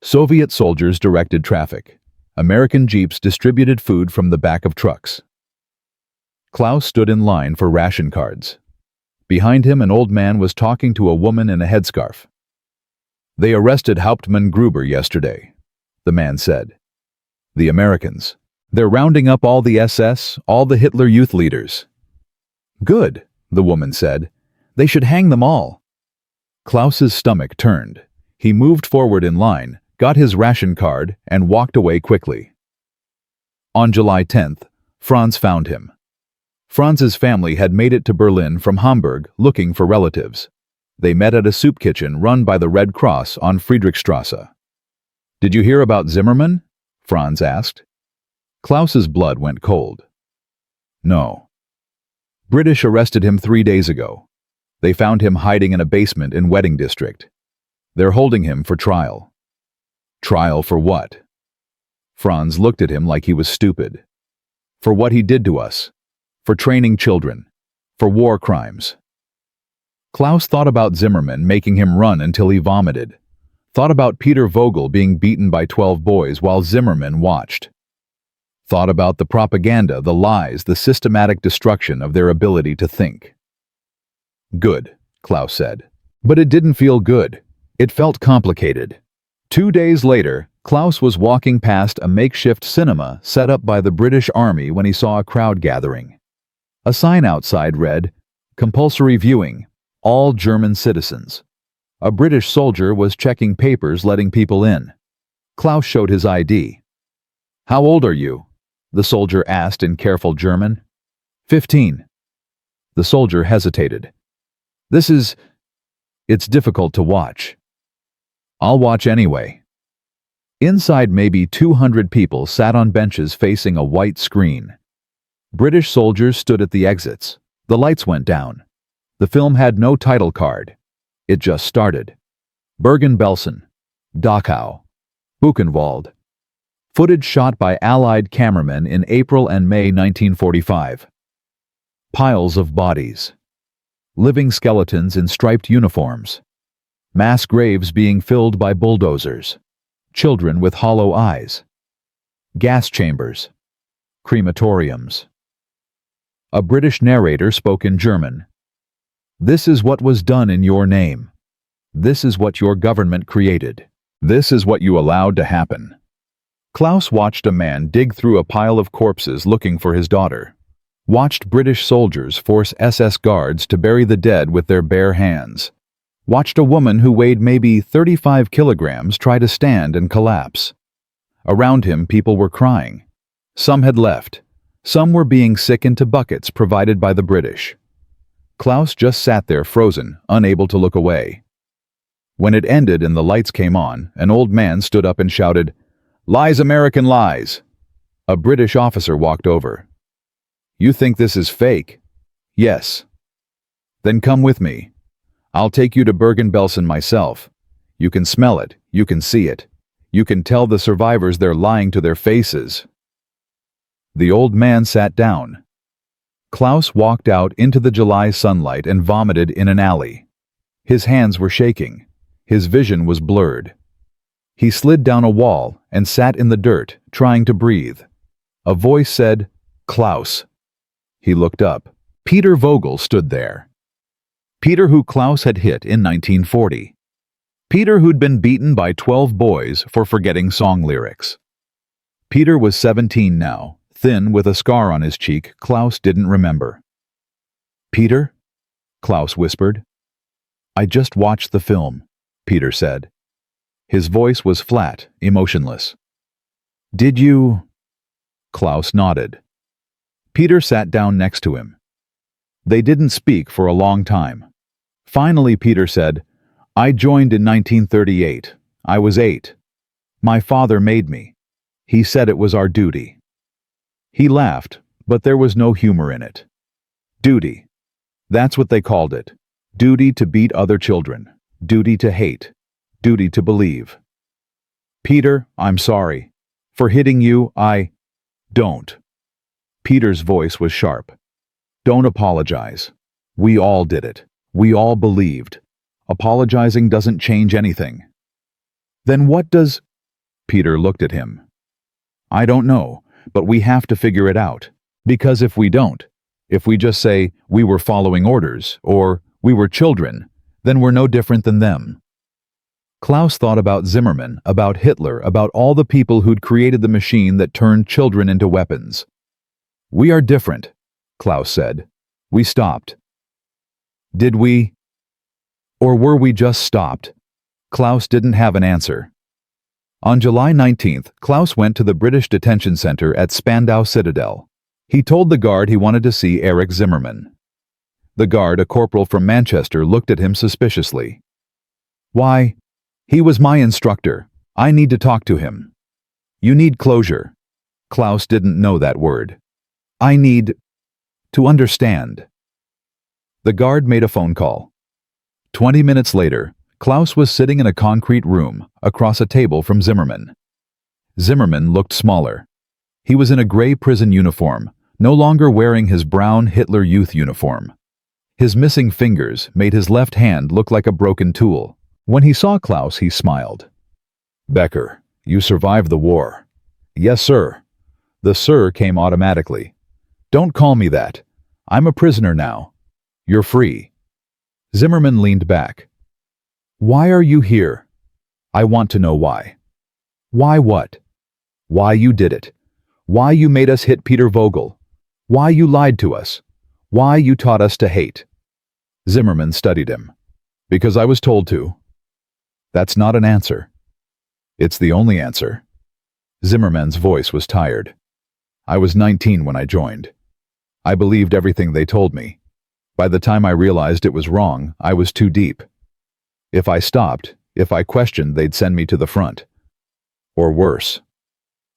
Soviet soldiers directed traffic. American jeeps distributed food from the back of trucks. Klaus stood in line for ration cards. Behind him, an old man was talking to a woman in a headscarf. "They arrested Hauptmann Gruber yesterday," the man said. "The Americans. They're rounding up all the SS, all the Hitler Youth leaders." "Good," the woman said. "They should hang them all." Klaus's stomach turned. He moved forward in line, got his ration card, and walked away quickly. On July 10th, Franz found him. Franz's family had made it to Berlin from Hamburg looking for relatives. They met at a soup kitchen run by the Red Cross on Friedrichstrasse. "Did you hear about Zimmermann?" Franz asked. Klaus's blood went cold. "No." "British arrested him 3 days ago. They found him hiding in a basement in Wedding District. They're holding him for trial." "Trial for what?" Franz looked at him like he was stupid. "For what he did to us. For training children. For war crimes." Klaus thought about Zimmermann making him run until he vomited. Thought about Peter Vogel being beaten by 12 boys while Zimmermann watched. Thought about the propaganda, the lies, the systematic destruction of their ability to think. Good, Klaus said. But it didn't feel good. It felt complicated. 2 days later, Klaus was walking past a makeshift cinema set up by the British Army when he saw a crowd gathering. A sign outside read, "Compulsory viewing, all German citizens." A British soldier was checking papers letting people in. Klaus showed his ID. "How old are you?" the soldier asked in careful German. 15. The soldier hesitated. It's difficult to watch." "I'll watch anyway." Inside, maybe 200 people sat on benches facing a white screen. British soldiers stood at the exits. The lights went down. The film had no title card. It just started. Bergen-Belsen, Dachau, Buchenwald. Footage shot by Allied cameramen in April and May 1945. Piles of bodies. Living skeletons in striped uniforms. Mass graves being filled by bulldozers. Children with hollow eyes. Gas chambers. Crematoriums. A British narrator spoke in German. "This is what was done in your name. This is what your government created. This is what you allowed to happen." Klaus watched a man dig through a pile of corpses looking for his daughter. Watched British soldiers force SS guards to bury the dead with their bare hands. Watched a woman who weighed maybe 35 kilograms try to stand and collapse. Around him, people were crying. Some had left. Some were being sick into buckets provided by the British. Klaus just sat there frozen, unable to look away. When it ended and the lights came on, an old man stood up and shouted, "Lies, American lies!" A British officer walked over. "You think this is fake?" "Yes." "Then come with me. I'll take you to Bergen-Belsen myself. You can smell it, you can see it. You can tell the survivors they're lying to their faces." The old man sat down. Klaus walked out into the July sunlight and vomited in an alley. His hands were shaking. His vision was blurred. He slid down a wall and sat in the dirt, trying to breathe. A voice said, "Klaus." He looked up. Peter Vogel stood there. Peter who Klaus had hit in 1940. Peter who'd been beaten by 12 boys for forgetting song lyrics. Peter was 17 now, thin with a scar on his cheek Klaus didn't remember. "Peter?" Klaus whispered. "I just watched the film," Peter said. His voice was flat, emotionless. "Did you?" Klaus nodded. Peter sat down next to him. They didn't speak for a long time. Finally, Peter said, "I joined in 1938. I was 8. My father made me. He said it was our duty." He laughed, but there was no humor in it. Duty. That's what they called it. Duty to beat other children. Duty to hate. Duty to believe. "Peter, I'm sorry. For hitting you, don't." Peter's voice was sharp. "Don't apologize. We all did it. We all believed. Apologizing doesn't change anything." "Then what does—" Peter looked at him. "I don't know, but we have to figure it out. Because if we don't, if we just say we were following orders, or we were children, then we're no different than them." Klaus thought about Zimmerman, about Hitler, about all the people who'd created the machine that turned children into weapons. "We are different," Klaus said. "We stopped." Did we? Or were we just stopped? Klaus didn't have an answer. On July 19th, Klaus went to the British detention center at Spandau Citadel. He told the guard he wanted to see Erich Zimmerman. The guard, a corporal from Manchester, looked at him suspiciously. "Why? He was my instructor. I need to talk to him." "You need closure." Klaus didn't know that word. "I need to understand." The guard made a phone call. 20 minutes later, Klaus was sitting in a concrete room across a table from Zimmerman. Zimmerman looked smaller. He was in a gray prison uniform, no longer wearing his brown Hitler Youth uniform. His missing fingers made his left hand look like a broken tool. When he saw Klaus, he smiled. "Becker, you survived the war." "Yes, sir. The "sir" came automatically. "Don't call me that. I'm a prisoner now. You're free." Zimmerman leaned back. "Why are you here?" "I want to know why." "Why what?" "Why you did it. Why you made us hit Peter Vogel. Why you lied to us. Why you taught us to hate." Zimmerman studied him. "Because I was told to." "That's not an answer." "It's the only answer." Zimmerman's voice was tired. "I was 19 when I joined. I believed everything they told me. By the time I realized it was wrong, I was too deep. If I stopped, if I questioned, they'd send me to the front. Or worse."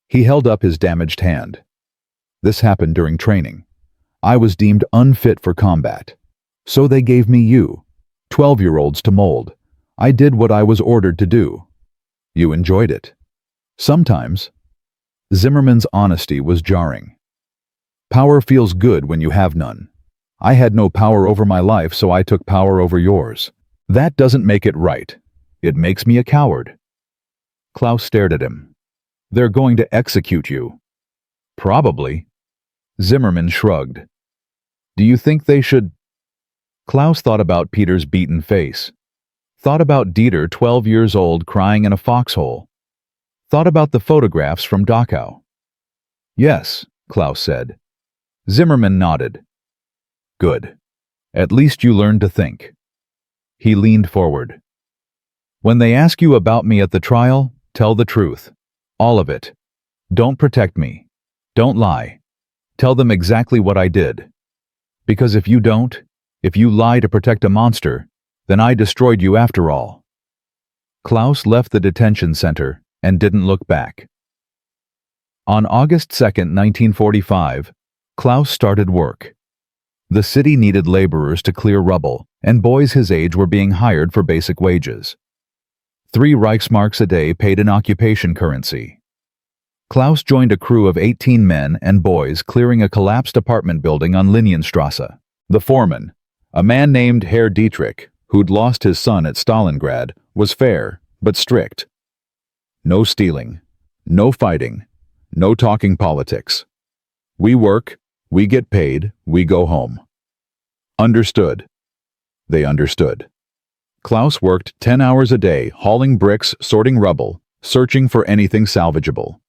He held up his damaged hand. "This happened during training. I was deemed unfit for combat. So they gave me you, 12-year-olds to mold. I did what I was ordered to do. You enjoyed it. Sometimes." Zimmerman's honesty was jarring. "Power feels good when you have none. I had no power over my life, so I took power over yours. That doesn't make it right. It makes me a coward." Klaus stared at him. "They're going to execute you." "Probably." Zimmerman shrugged. "Do you think they should—" Klaus thought about Peter's beaten face. Thought about Dieter, 12 years old, crying in a foxhole. Thought about the photographs from Dachau. "Yes," Klaus said. Zimmerman nodded. "Good. At least you learned to think." He leaned forward. "When they ask you about me at the trial, tell the truth. All of it. Don't protect me. Don't lie. Tell them exactly what I did. Because if you don't, if you lie to protect a monster, then I destroyed you after all." Klaus left the detention center and didn't look back. On August 2nd, 1945, Klaus started work. The city needed laborers to clear rubble, and boys his age were being hired for basic wages. 3 Reichsmarks a day paid in occupation currency. Klaus joined a crew of 18 men and boys clearing a collapsed apartment building on Linienstrasse. The foreman, a man named Herr Dietrich, who'd lost his son at Stalingrad, was fair, but strict. No stealing, no fighting, no talking politics. We work, we get paid, we go home. Understood. They understood. Klaus worked 10 hours a day, hauling bricks, sorting rubble, searching for anything salvageable.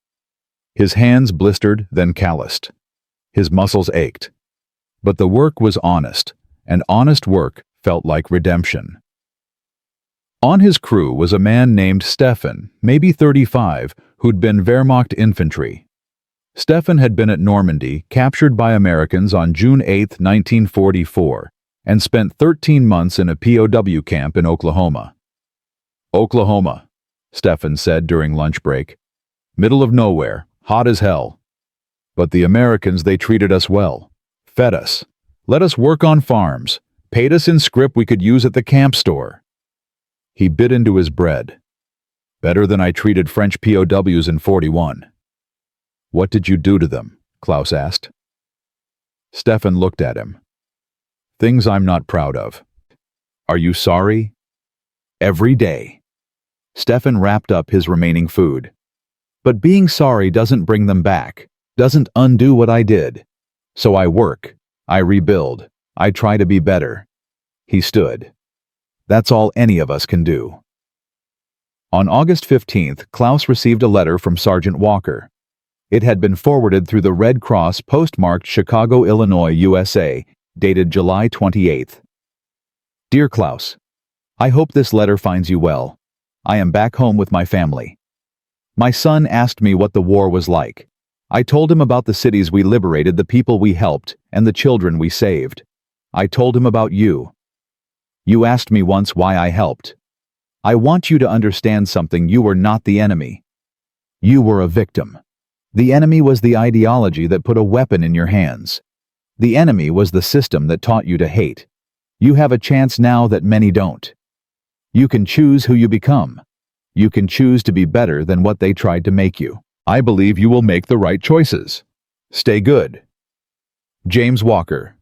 His hands blistered, then calloused. His muscles ached. But the work was honest, and honest work felt like redemption. On his crew was a man named Stefan, maybe 35, who'd been Wehrmacht infantry. Stefan had been at Normandy, captured by Americans on June 8, 1944, and spent 13 months in a POW camp in Oklahoma. "Oklahoma," Stefan said during lunch break. "Middle of nowhere, hot as hell. But the Americans, they treated us well. Fed us. Let us work on farms. Paid us in scrip we could use at the camp store." He bit into his bread. "Better than I treated French POWs in 41. "What did you do to them?" Klaus asked. Stefan looked at him. "Things I'm not proud of." "Are you sorry?" "Every day." Stefan wrapped up his remaining food. "But being sorry doesn't bring them back, doesn't undo what I did. So I work, I rebuild, I try to be better." He stood. "That's all any of us can do." On August 15th, Klaus received a letter from Sergeant Walker. It had been forwarded through the Red Cross, postmarked Chicago, Illinois, USA, dated July 28th. "Dear Klaus, I hope this letter finds you well. I am back home with my family. My son asked me what the war was like. I told him about the cities we liberated, the people we helped, and the children we saved. I told him about you. You asked me once why I helped. I want you to understand something. You were not the enemy. You were a victim. The enemy was the ideology that put a weapon in your hands. The enemy was the system that taught you to hate. You have a chance now that many don't. You can choose who you become. You can choose to be better than what they tried to make you. I believe you will make the right choices. Stay good. James Walker."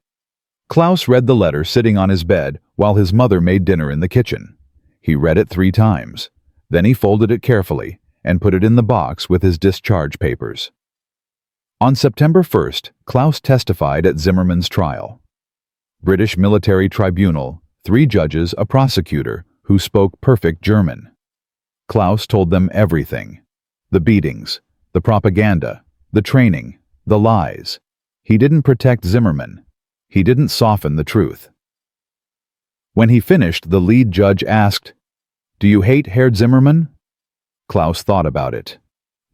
Klaus read the letter sitting on his bed while his mother made dinner in the kitchen. He read it 3 times. Then he folded it carefully and put it in the box with his discharge papers. On September 1st, Klaus testified at Zimmerman's trial. British military tribunal, 3 judges, a prosecutor, who spoke perfect German. Klaus told them everything. The beatings, the propaganda, the training, the lies. He didn't protect Zimmerman. He didn't soften the truth. When he finished, the lead judge asked, "Do you hate Herr Zimmerman?" Klaus thought about it.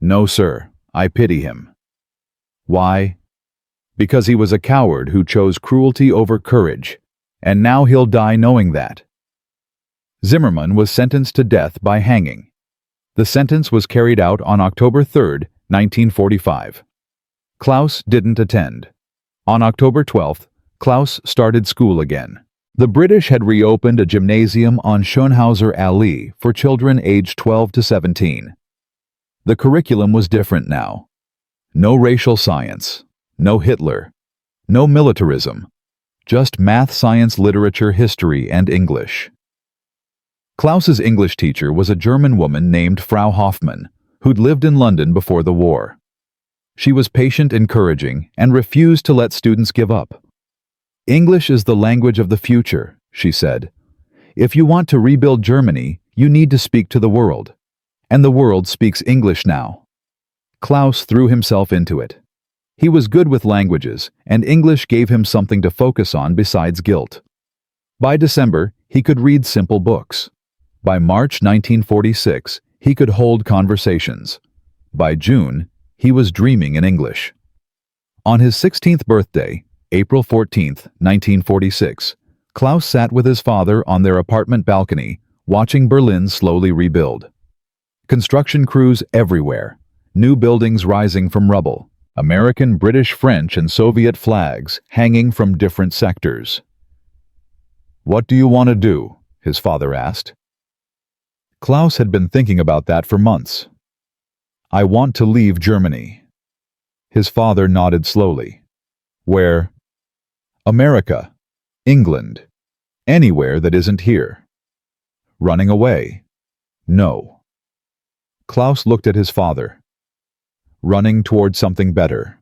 "No, sir, I pity him." Why? Because he was a coward who chose cruelty over courage, and now he'll die knowing that. Zimmerman was sentenced to death by hanging. The sentence was carried out on October 3, 1945. Klaus didn't attend. On October 12th, Klaus started school again. The British had reopened a gymnasium on Schönhauser Allee for children aged 12 to 17. The curriculum was different now. No racial science, no Hitler, no militarism, just math, science, literature, history, and English. Klaus's English teacher was a German woman named Frau Hoffmann, who'd lived in London before the war. She was patient, encouraging, and refused to let students give up. "English is the language of the future," she said. "If you want to rebuild Germany, you need to speak to the world. And the world speaks English now." Klaus threw himself into it. He was good with languages, and English gave him something to focus on besides guilt. By December, he could read simple books. By March 1946, he could hold conversations. By June, he was dreaming in English. On his 16th birthday, April 14, 1946, Klaus sat with his father on their apartment balcony, watching Berlin slowly rebuild. Construction crews everywhere, new buildings rising from rubble, American, British, French, and Soviet flags hanging from different sectors. "What do you want to do?" his father asked. Klaus had been thinking about that for months. "I want to leave Germany." His father nodded slowly. "Where?" "America, England, anywhere that isn't here." "Running away?" "No." Klaus looked at his father. "Running toward something better."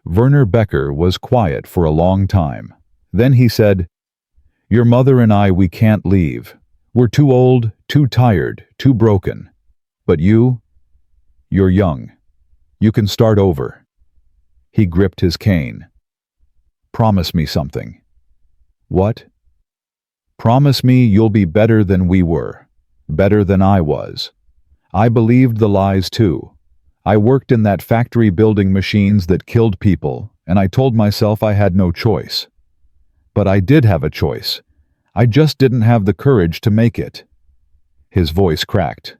Werner Becker was quiet for a long time. Then he said, "Your mother and I, we can't leave. We're too old, too tired, too broken. But you're young. You can start over." He gripped his cane. "Promise me something." "What?" "Promise me you'll be better than we were, better than I was. I believed the lies too. I worked in that factory building machines that killed people, and I told myself I had no choice. But I did have a choice. I just didn't have the courage to make it." His voice cracked.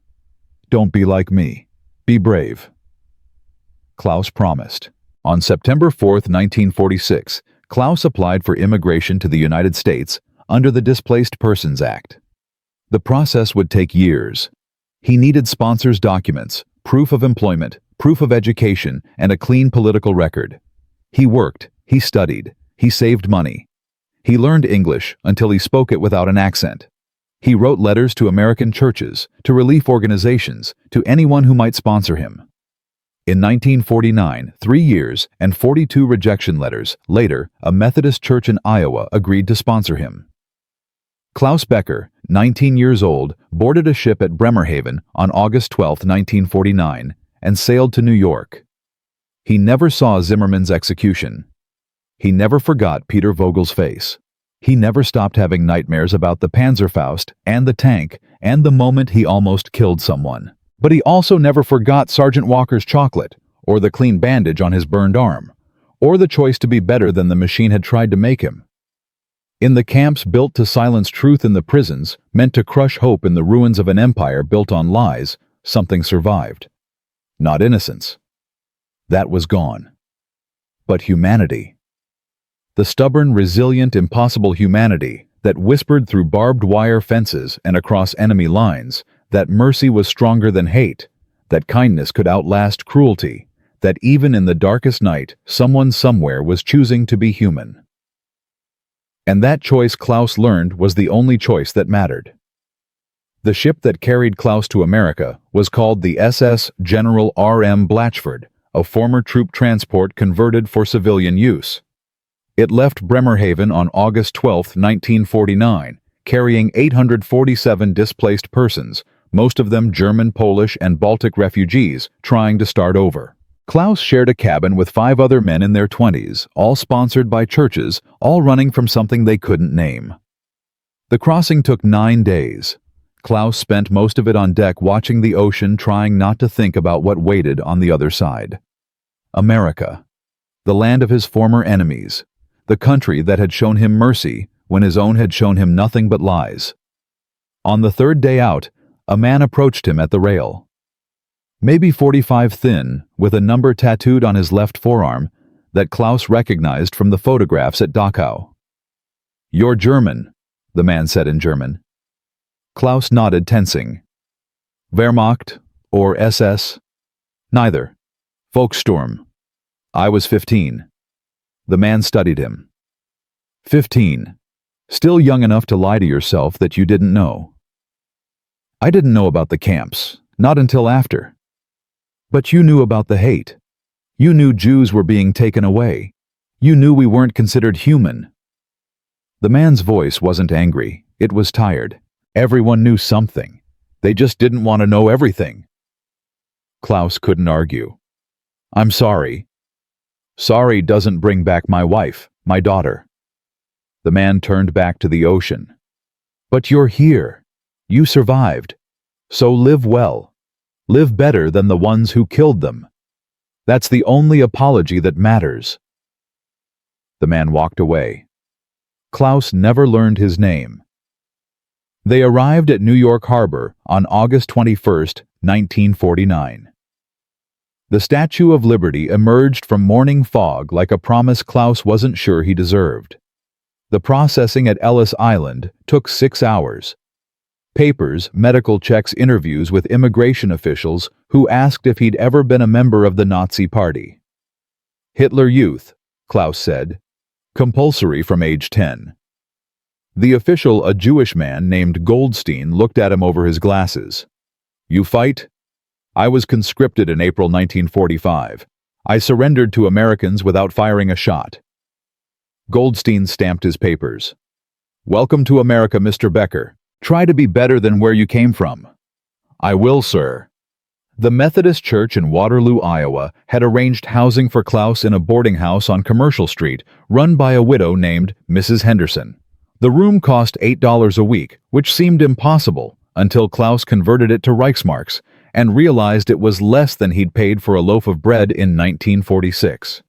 "Don't be like me. Be brave." Klaus promised. On September 4, 1946, Klaus applied for immigration to the United States under the Displaced Persons Act. The process would take years. He needed sponsors' documents, proof of employment, proof of education, and a clean political record. He worked, he studied, he saved money. He learned English until he spoke it without an accent. He wrote letters to American churches, to relief organizations, to anyone who might sponsor him. In 1949, 3 years and 42 rejection letters later, a Methodist church in Iowa agreed to sponsor him. Klaus Becker, 19 years old, boarded a ship at Bremerhaven on August 12, 1949, and sailed to New York. He never saw Zimmerman's execution. He never forgot Peter Vogel's face. He never stopped having nightmares about the Panzerfaust and the tank and the moment he almost killed someone. But he also never forgot Sergeant Walker's chocolate, or the clean bandage on his burned arm, or the choice to be better than the machine had tried to make him. In the camps built to silence truth in the prisons, meant to crush hope in the ruins of an empire built on lies, something survived. Not innocence. That was gone. But humanity. The stubborn, resilient, impossible humanity that whispered through barbed wire fences and across enemy lines, that mercy was stronger than hate, that kindness could outlast cruelty, that even in the darkest night, someone somewhere was choosing to be human. And that choice, Klaus learned, was the only choice that mattered. The ship that carried Klaus to America was called the SS General R.M. Blatchford, a former troop transport converted for civilian use. It left Bremerhaven on August 12, 1949, carrying 847 displaced persons, most of them German, Polish, and Baltic refugees, trying to start over. Klaus shared a cabin with 5 other men in their 20s, all sponsored by churches, all running from something they couldn't name. The crossing took 9 days. Klaus spent most of it on deck watching the ocean, trying not to think about what waited on the other side. America, the land of his former enemies, the country that had shown him mercy when his own had shown him nothing but lies. On the 3rd day out, a man approached him at the rail. Maybe 45 thin, with a number tattooed on his left forearm that Klaus recognized from the photographs at Dachau. "You're German," the man said in German. Klaus nodded, tensing. "Wehrmacht or SS?" "Neither. Volkssturm. I was 15. The man studied him. 15. Still young enough to lie to yourself that you didn't know. I didn't know about the camps, not until after. But you knew about the hate. You knew Jews were being taken away. You knew we weren't considered human." The man's voice wasn't angry, it was tired. Everyone knew something. They just didn't want to know everything. Klaus couldn't argue. "I'm sorry." "Sorry doesn't bring back my wife, my daughter." The man turned back to the ocean. "But you're here. You survived. So live well. Live better than the ones who killed them. That's the only apology that matters." The man walked away. Klaus never learned his name. They arrived at New York Harbor on August 21, 1949. The Statue of Liberty emerged from morning fog like a promise Klaus wasn't sure he deserved. The processing at Ellis Island took 6 hours. Papers, medical checks, interviews with immigration officials who asked if he'd ever been a member of the Nazi Party. "Hitler Youth," Klaus said. "Compulsory from age 10. The official, a Jewish man named Goldstein, looked at him over his glasses. "You fight?" "I was conscripted in April 1945. I surrendered to Americans without firing a shot." Goldstein stamped his papers. "Welcome to America, Mr. Becker. Try to be better than where you came from." "I will, sir." The Methodist Church in Waterloo, Iowa, had arranged housing for Klaus in a boarding house on Commercial Street, run by a widow named Mrs. Henderson. The room cost $8 a week, which seemed impossible until Klaus converted it to Reichsmarks and realized it was less than he'd paid for a loaf of bread in 1946.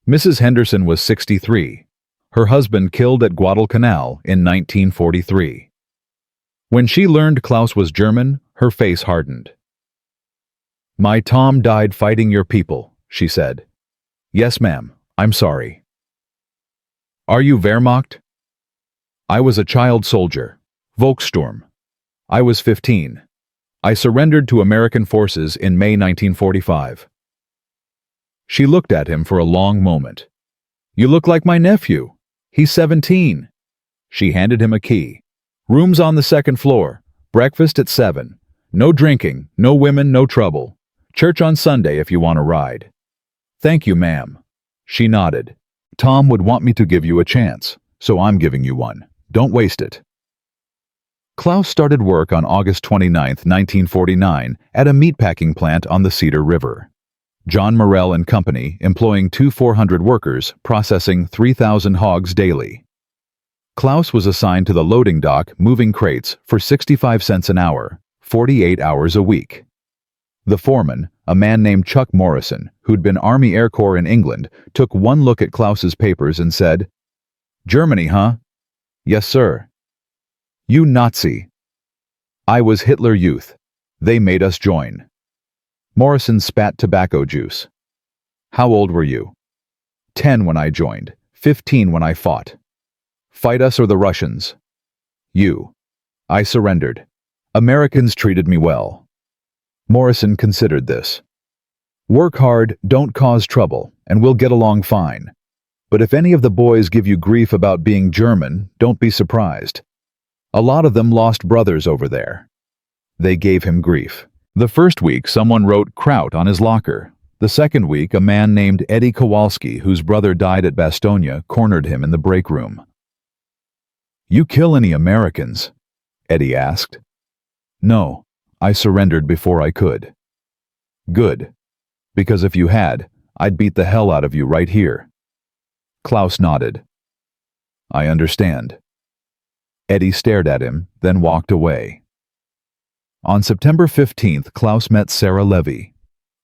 Mrs. Henderson was 63. Her husband killed at Guadalcanal in 1943. When she learned Klaus was German, her face hardened. "My Tom died fighting your people," she said. "Yes, ma'am. I'm sorry." "Are you Wehrmacht?" "I was a child soldier. Volkssturm. I was 15. I surrendered to American forces in May 1945. She looked at him for a long moment. "You look like my nephew. He's 17. She handed him a key. "Rooms on the 2nd floor. Breakfast at 7. No drinking, no women, no trouble. Church on Sunday if you want a ride." "Thank you, ma'am." She nodded. "Tom would want me to give you a chance, so I'm giving you one. Don't waste it." Klaus started work on August 29, 1949, at a meatpacking plant on the Cedar River. John Morell and Company, employing 400 workers, processing 3,000 hogs daily. Klaus was assigned to the loading dock, moving crates, for 65 cents an hour, 48 hours a week. The foreman, a man named Chuck Morrison, who'd been Army Air Corps in England, took one look at Klaus's papers and said, "Germany, huh?" "Yes, sir." "You Nazi." "I was Hitler Youth. They made us join." Morrison spat tobacco juice. "How old were you?" 10 when I joined, 15 when I fought." "Fight us or the Russians?" "You." "I surrendered. Americans treated me well." Morrison considered this. "Work hard, don't cause trouble, and we'll get along fine. But if any of the boys give you grief about being German, don't be surprised. A lot of them lost brothers over there." They gave him grief. The first week, someone wrote Kraut on his locker. The second week, a man named Eddie Kowalski, whose brother died at Bastogne, cornered him in the break room. "You kill any Americans?" Eddie asked. "No, I surrendered before I could." "Good, because if you had, I'd beat the hell out of you right here." Klaus nodded. "I understand." Eddie stared at him, then walked away. On September 15th, Klaus met Sarah Levy.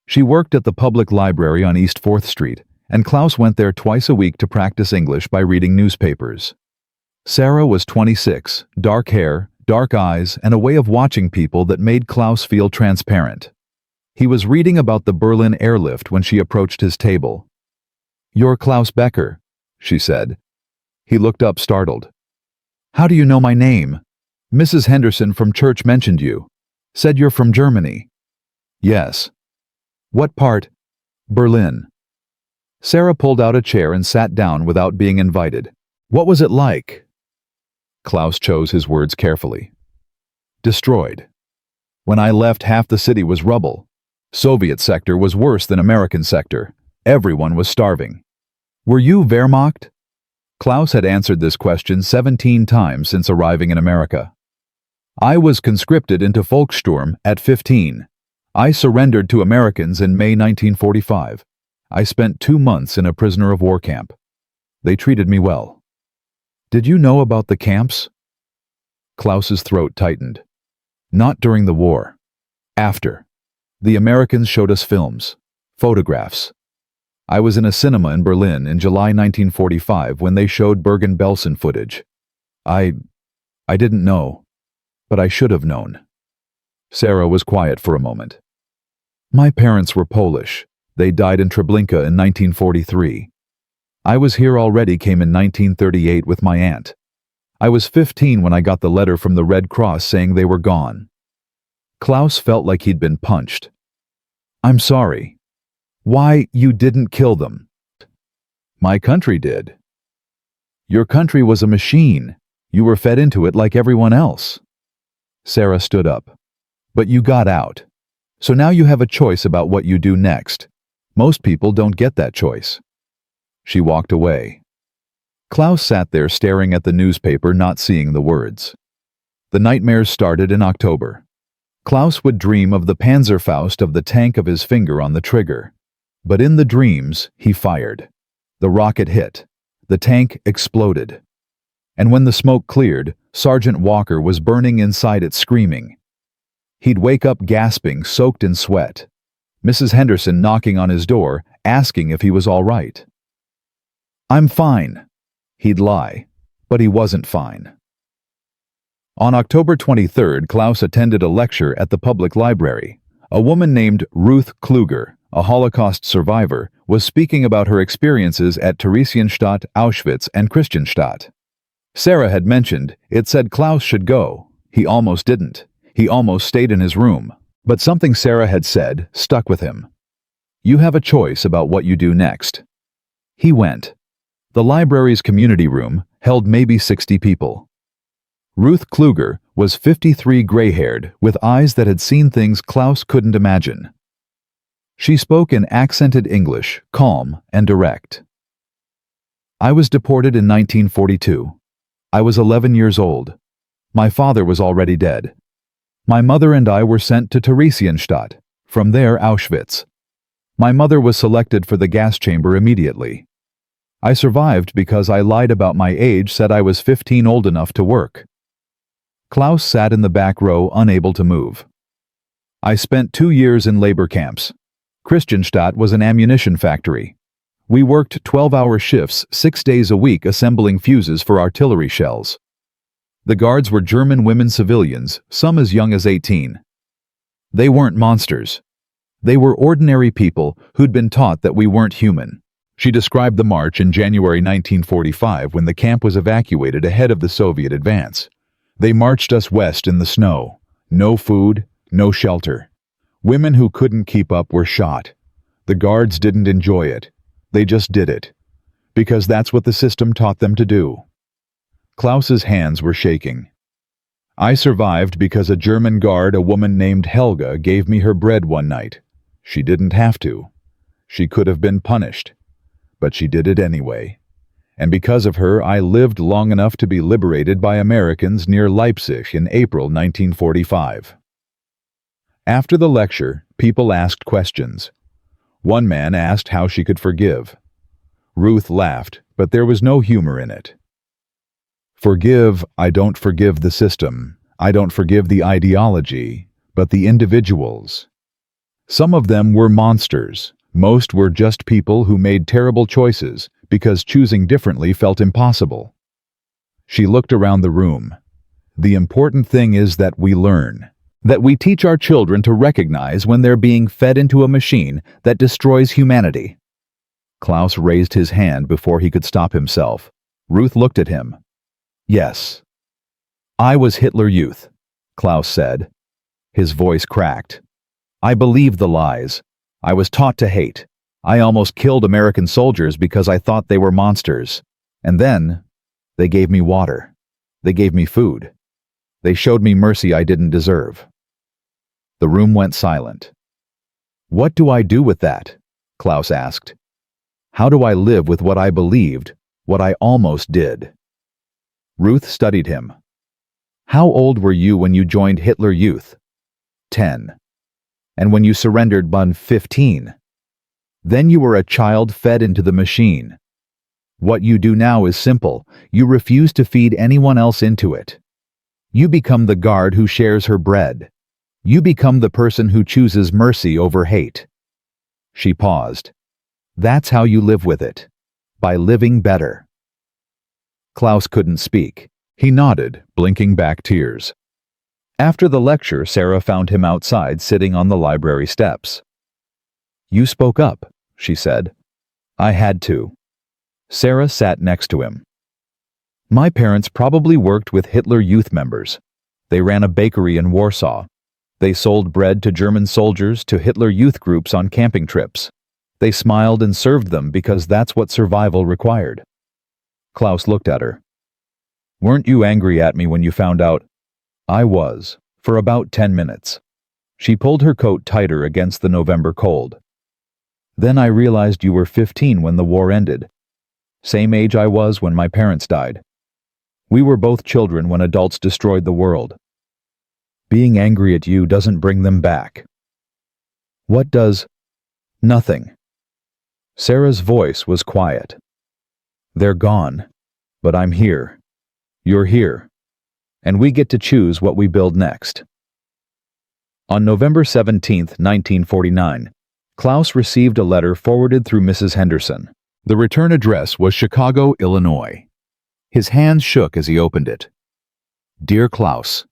She worked at the public library on East 4th Street, and Klaus went there twice a week to practice English by reading newspapers. Sarah was 26, dark hair, dark eyes, and a way of watching people that made Klaus feel transparent. He was reading about the Berlin airlift when she approached his table. "You're Klaus Becker," she said. He looked up startled. "How do you know my name? Mrs. Henderson from church mentioned you. Said you're from Germany." "Yes." "What part?" "Berlin." Sarah pulled out a chair and sat down without being invited. "What was it like?" Klaus chose his words carefully. "Destroyed. When I left, half the city was rubble. Soviet sector was worse than American sector. Everyone was starving." "Were you Wehrmacht?" Klaus had answered this question 17 times since arriving in America. "I was conscripted into Volkssturm at 15. I surrendered to Americans in May 1945. I spent 2 months in a prisoner of war camp. They treated me well." "Did you know about the camps?" Klaus's throat tightened. "Not during the war. After. The Americans showed us films, photographs. I was in a cinema in Berlin in July 1945 when they showed Bergen-Belsen footage. I didn't know, but I should have known." Sarah was quiet for a moment. "My parents were Polish. They died in Treblinka in 1943. I was here already, came in 1938 with my aunt. I was 15 when I got the letter from the Red Cross saying they were gone." Klaus felt like he'd been punched. "I'm sorry. Why, you didn't kill them." "My country did." "Your country was a machine. You were fed into it like everyone else." Sarah stood up. "But you got out. So now you have a choice about what you do next. Most people don't get that choice." She walked away. Klaus sat there staring at the newspaper, not seeing the words. The nightmares started in October. Klaus would dream of the Panzerfaust of the tank of his finger on the trigger. But in the dreams, he fired. The rocket hit. The tank exploded. And when the smoke cleared, Sergeant Walker was burning inside it, screaming. He'd wake up gasping, soaked in sweat. Mrs. Henderson knocking on his door, asking if he was all right. "I'm fine." He'd lie, but he wasn't fine. On October 23rd, Klaus attended a lecture at the public library. A woman named Ruth Kluger, a Holocaust survivor, was speaking about her experiences at Theresienstadt, Auschwitz, and Christianstadt. Sarah had mentioned it said Klaus should go. He almost didn't. He almost stayed in his room. But something Sarah had said stuck with him. "You have a choice about what you do next." He went. The library's community room held maybe 60 people. Ruth Kluger was 53, gray-haired, with eyes that had seen things Klaus couldn't imagine. She spoke in accented English, calm and direct. "I was deported in 1942. I was 11 years old. My father was already dead. My mother and I were sent to Theresienstadt, from there Auschwitz. My mother was selected for the gas chamber immediately. I survived because I lied about my age, said I was 15, old enough to work." Klaus sat in the back row, unable to move. "I spent 2 years in labor camps. Christianstadt was an ammunition factory. We worked 12-hour shifts 6 days a week assembling fuses for artillery shells. The guards were German women civilians, some as young as 18. They weren't monsters. They were ordinary people who'd been taught that we weren't human." She described the march in January 1945 when the camp was evacuated ahead of the Soviet advance. "They marched us west in the snow. No food, no shelter. Women who couldn't keep up were shot. The guards didn't enjoy it. They just did it. Because that's what the system taught them to do." Klaus's hands were shaking. "I survived because a German guard, a woman named Helga, gave me her bread one night. She didn't have to. She could have been punished, but she did it anyway. And because of her, I lived long enough to be liberated by Americans near Leipzig in April 1945. After the lecture, people asked questions. One man asked how she could forgive. Ruth laughed, but there was no humor in it. Forgive, I don't forgive the system. I don't forgive the ideology, but the individuals. Some of them were monsters. Most were just people who made terrible choices because choosing differently felt impossible. She looked around the room. The important thing is that we learn. That we teach our children to recognize when they're being fed into a machine that destroys humanity. Klaus raised his hand before he could stop himself. Ruth looked at him. Yes. I was Hitler Youth, Klaus said. His voice cracked. I believed the lies. I was taught to hate. I almost killed American soldiers because I thought they were monsters. And then, they gave me water. They gave me food. They showed me mercy I didn't deserve. The room went silent. What do I do with that? Klaus asked. How do I live with what I believed, what I almost did? Ruth studied him. How old were you when you joined Hitler Youth? 10. And when you surrendered, 15. Then you were a child fed into the machine. What you do now is simple. You refuse to feed anyone else into it. You become the guard who shares her bread. You become the person who chooses mercy over hate. She paused. That's how you live with it. By living better. Klaus couldn't speak. He nodded, blinking back tears. After the lecture, Sarah found him outside, sitting on the library steps. You spoke up, she said. I had to. Sarah sat next to him. My parents probably worked with Hitler Youth members. They ran a bakery in Warsaw. They sold bread to German soldiers, to Hitler Youth groups on camping trips. They smiled and served them because that's what survival required. Klaus looked at her. Weren't you angry at me when you found out? I was, for about 10 minutes. She pulled her coat tighter against the November cold. Then I realized you were 15 when the war ended. Same age I was when my parents died. We were both children when adults destroyed the world. Being angry at you doesn't bring them back. What does? Nothing. Sarah's voice was quiet. They're gone, but I'm here. You're here. And we get to choose what we build next. On November 17, 1949, Klaus received a letter forwarded through Mrs. Henderson. The return address was Chicago, Illinois. His hands shook as he opened it. Dear Klaus,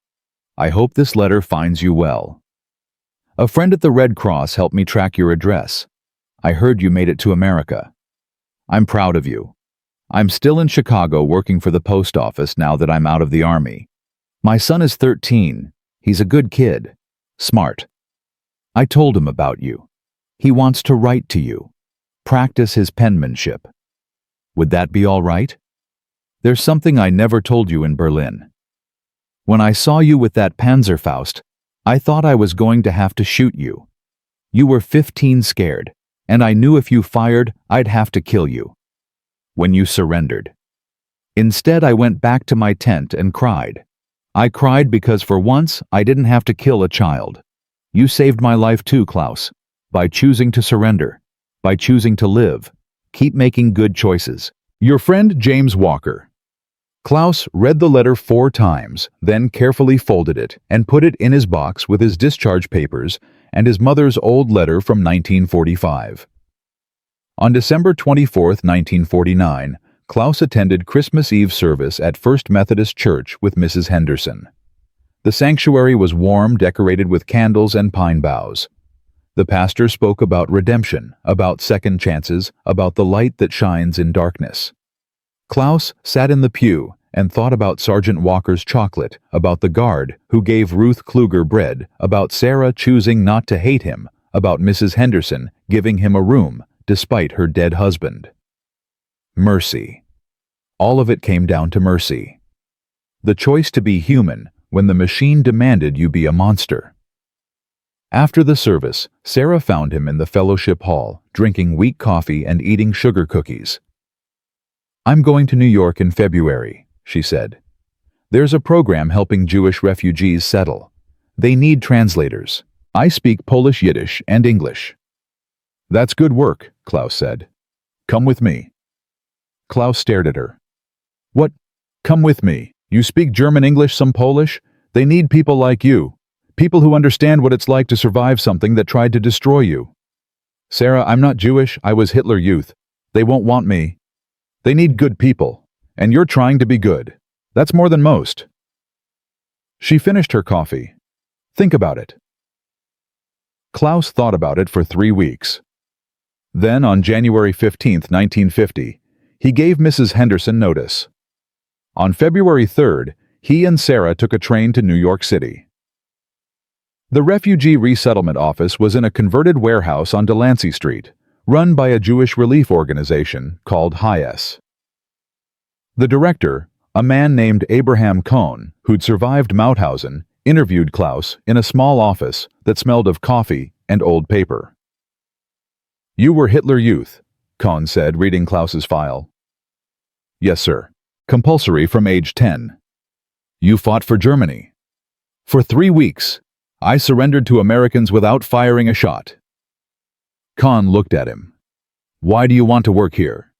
I hope this letter finds you well. A friend at the Red Cross helped me track your address. I heard you made it to America. I'm proud of you. I'm still in Chicago working for the post office now that I'm out of the Army. My son is 13. He's a good kid. Smart. I told him about you. He wants to write to you. Practice his penmanship. Would that be all right? There's something I never told you in Berlin. When I saw you with that Panzerfaust, I thought I was going to have to shoot you. You were 15 scared, and I knew if you fired, I'd have to kill you. When you surrendered. Instead, I went back to my tent and cried. I cried because for once, I didn't have to kill a child. You saved my life too, Klaus, by choosing to surrender, by choosing to live. Keep making good choices. Your friend James Walker. Klaus read the letter 4 times, then carefully folded it and put it in his box with his discharge papers and his mother's old letter from 1945. On December 24, 1949, Klaus attended Christmas Eve service at First Methodist Church with Mrs. Henderson. The sanctuary was warm, decorated with candles and pine boughs. The pastor spoke about redemption, about second chances, about the light that shines in darkness. Klaus sat in the pew and thought about Sergeant Walker's chocolate, about the guard who gave Ruth Kluger bread, about Sarah choosing not to hate him, about Mrs. Henderson giving him a room despite her dead husband. Mercy. All of it came down to mercy. The choice to be human when the machine demanded you be a monster. After the service, Sarah found him in the fellowship hall, drinking weak coffee and eating sugar cookies. "I'm going to New York in February," she said. "There's a program helping Jewish refugees settle. They need translators. I speak Polish, Yiddish, and English." "That's good work," Klaus said. "Come with me." Klaus stared at her. "What? Come with me? You speak German, English, some Polish? They need people like you. People who understand what it's like to survive something that tried to destroy you." "Sarah, I'm not Jewish. I was Hitler Youth. They won't want me. They need good people. And you're trying to be good. That's more than most." She finished her coffee. "Think about it." Klaus thought about it for 3 weeks. Then, on January 15, 1950, he gave Mrs. Henderson notice. On February 3rd, he and Sarah took a train to New York City. The Refugee Resettlement Office was in a converted warehouse on Delancey Street, run by a Jewish relief organization called HIS. The director, a man named Abraham Cohn, who'd survived Mauthausen, interviewed Klaus in a small office that smelled of coffee and old paper. "You were Hitler Youth," Cohn said, reading Klaus's file. "Yes, sir. Compulsory from age 10. You fought for Germany. For 3 weeks. I surrendered to Americans without firing a shot." Cohn looked at him. "Why do you want to work here?"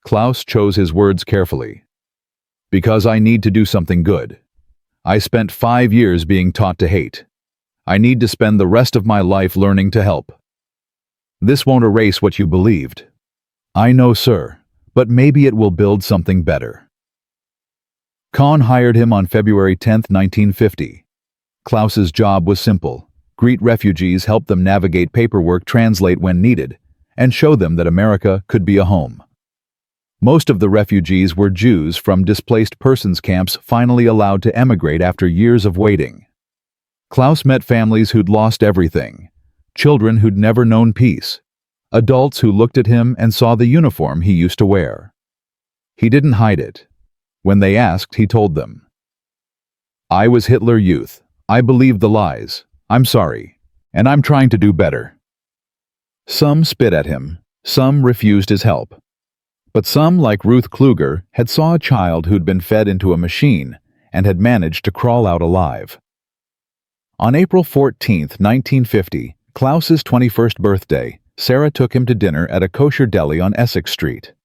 Klaus chose his words carefully. "Because I need to do something good. I spent 5 years being taught to hate. I need to spend the rest of my life learning to help. This won't erase what you believed." "I know, sir, but maybe it will build something better." Cohn hired him on February 10, 1950. Klaus's job was simple: greet refugees, help them navigate paperwork, translate when needed, and show them that America could be a home. Most of the refugees were Jews from displaced persons camps finally allowed to emigrate after years of waiting. Klaus met families who'd lost everything, children who'd never known peace, adults who looked at him and saw the uniform he used to wear. He didn't hide it. When they asked, he told them, "I was Hitler Youth. I believed the lies. I'm sorry. And I'm trying to do better." Some spit at him. Some refused his help. But some, like Ruth Kluger, had saw a child who'd been fed into a machine and had managed to crawl out alive. On April 14, 1950, Klaus's 21st birthday, Sarah took him to dinner at a kosher deli on Essex Street.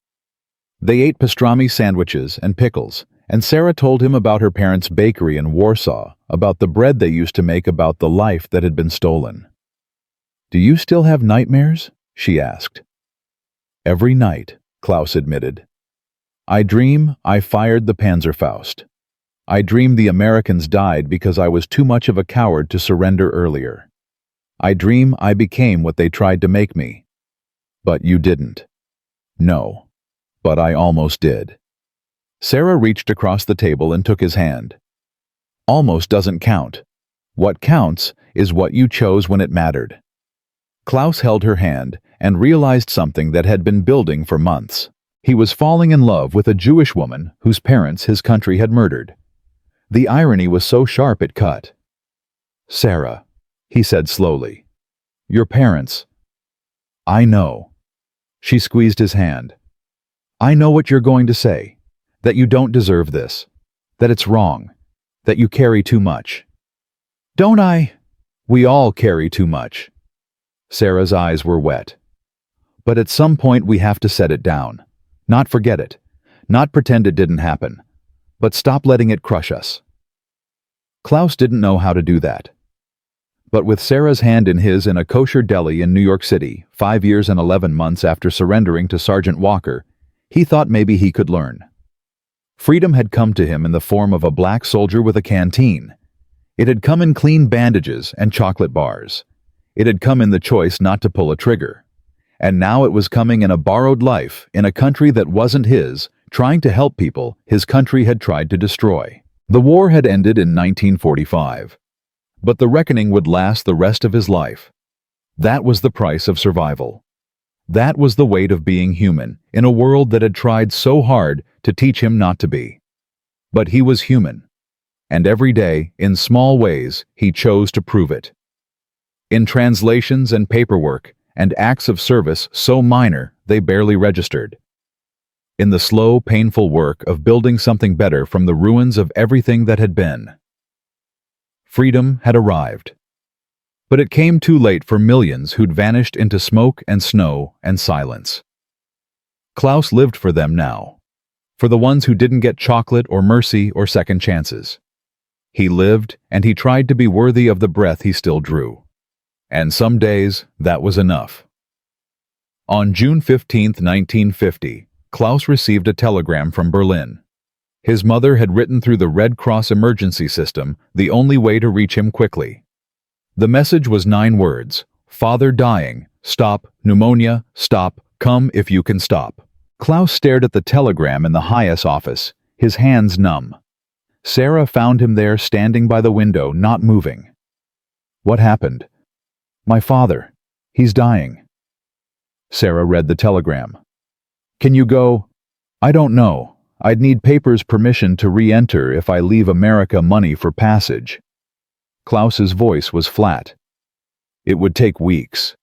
They ate pastrami sandwiches and pickles, and Sarah told him about her parents' bakery in Warsaw, about the bread they used to make, about the life that had been stolen. "Do you still have nightmares?" she asked. "Every night," Klaus admitted. "I dream I fired the Panzerfaust. I dream the Americans died because I was too much of a coward to surrender earlier. I dream I became what they tried to make me. But you didn't." "No, but I almost did." Sarah reached across the table and took his hand. "Almost doesn't count. What counts is what you chose when it mattered." Klaus held her hand and realized something that had been building for months. He was falling in love with a Jewish woman whose parents his country had murdered. The irony was so sharp it cut. "Sarah," he said slowly, "your parents—" "I know." She squeezed his hand. "I know what you're going to say. That you don't deserve this. That it's wrong. That you carry too much." "Don't I?" "We all carry too much." Sarah's eyes were wet. "But at some point we have to set it down. Not forget it. Not pretend it didn't happen. But stop letting it crush us." Klaus didn't know how to do that. But with Sarah's hand in his in a kosher deli in New York City, 5 years and 11 months after surrendering to Sergeant Walker, he thought maybe he could learn. Freedom had come to him in the form of a black soldier with a canteen. It had come in clean bandages and chocolate bars. It had come in the choice not to pull a trigger. And now it was coming in a borrowed life in a country that wasn't his, trying to help people his country had tried to destroy. The war had ended in 1945. But the reckoning would last the rest of his life. That was the price of survival. That was the weight of being human in a world that had tried so hard to teach him not to be. But he was human. And every day, in small ways, he chose to prove it. in translations and paperwork, and acts of service so minor they barely registered. In the slow, painful work of building something better from the ruins of everything that had been. Freedom had arrived. But it came too late for millions who'd vanished into smoke and snow and silence. Klaus lived for them now, for the ones who didn't get chocolate or mercy or second chances. He lived, and he tried to be worthy of the breath he still drew. And some days, that was enough. On June 15, 1950, Klaus received a telegram from Berlin. His mother had written through the Red Cross emergency system the only way to reach him quickly. The message was 9 words: "Father dying, stop, pneumonia, stop, come if you can stop." Klaus stared at the telegram in the Hayes office, his hands numb. Sarah found him there standing by the window, not moving. "What happened?" "My father. He's dying." Sarah read the telegram. "Can you go?" "I don't know. I'd need papers permission to re-enter if I leave America money for passage." Klaus's voice was flat. "It would take weeks."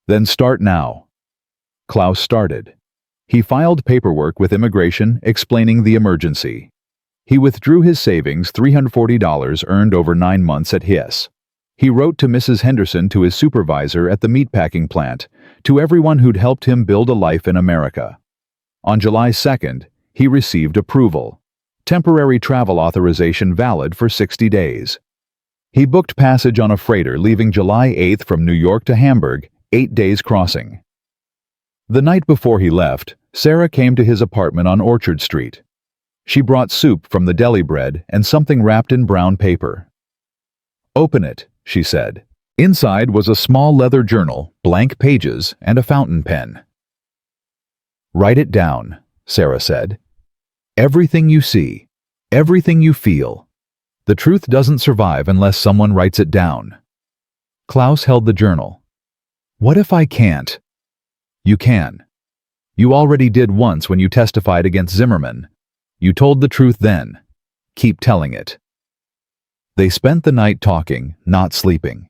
"Then start now." Klaus started. He filed paperwork with immigration explaining the emergency. He withdrew his savings, $340 earned over 9 months at Hayes. He wrote to Mrs. Henderson, to his supervisor at the meatpacking plant, to everyone who'd helped him build a life in America. On July 2nd, he received approval. Temporary travel authorization valid for 60 days. He booked passage on a freighter leaving July 8th from New York to Hamburg, 8 days crossing. The night before he left, Sarah came to his apartment on Orchard Street. She brought soup from the deli bread and something wrapped in brown paper. "Open it," she said. Inside was a small leather journal, blank pages, and a fountain pen. "Write it down," Sarah said. "Everything you see, everything you feel. The truth doesn't survive unless someone writes it down." Klaus held the journal. "What if I can't?" "You can. You already did once when you testified against Zimmerman. You told the truth then. Keep telling it." They spent the night talking, not sleeping.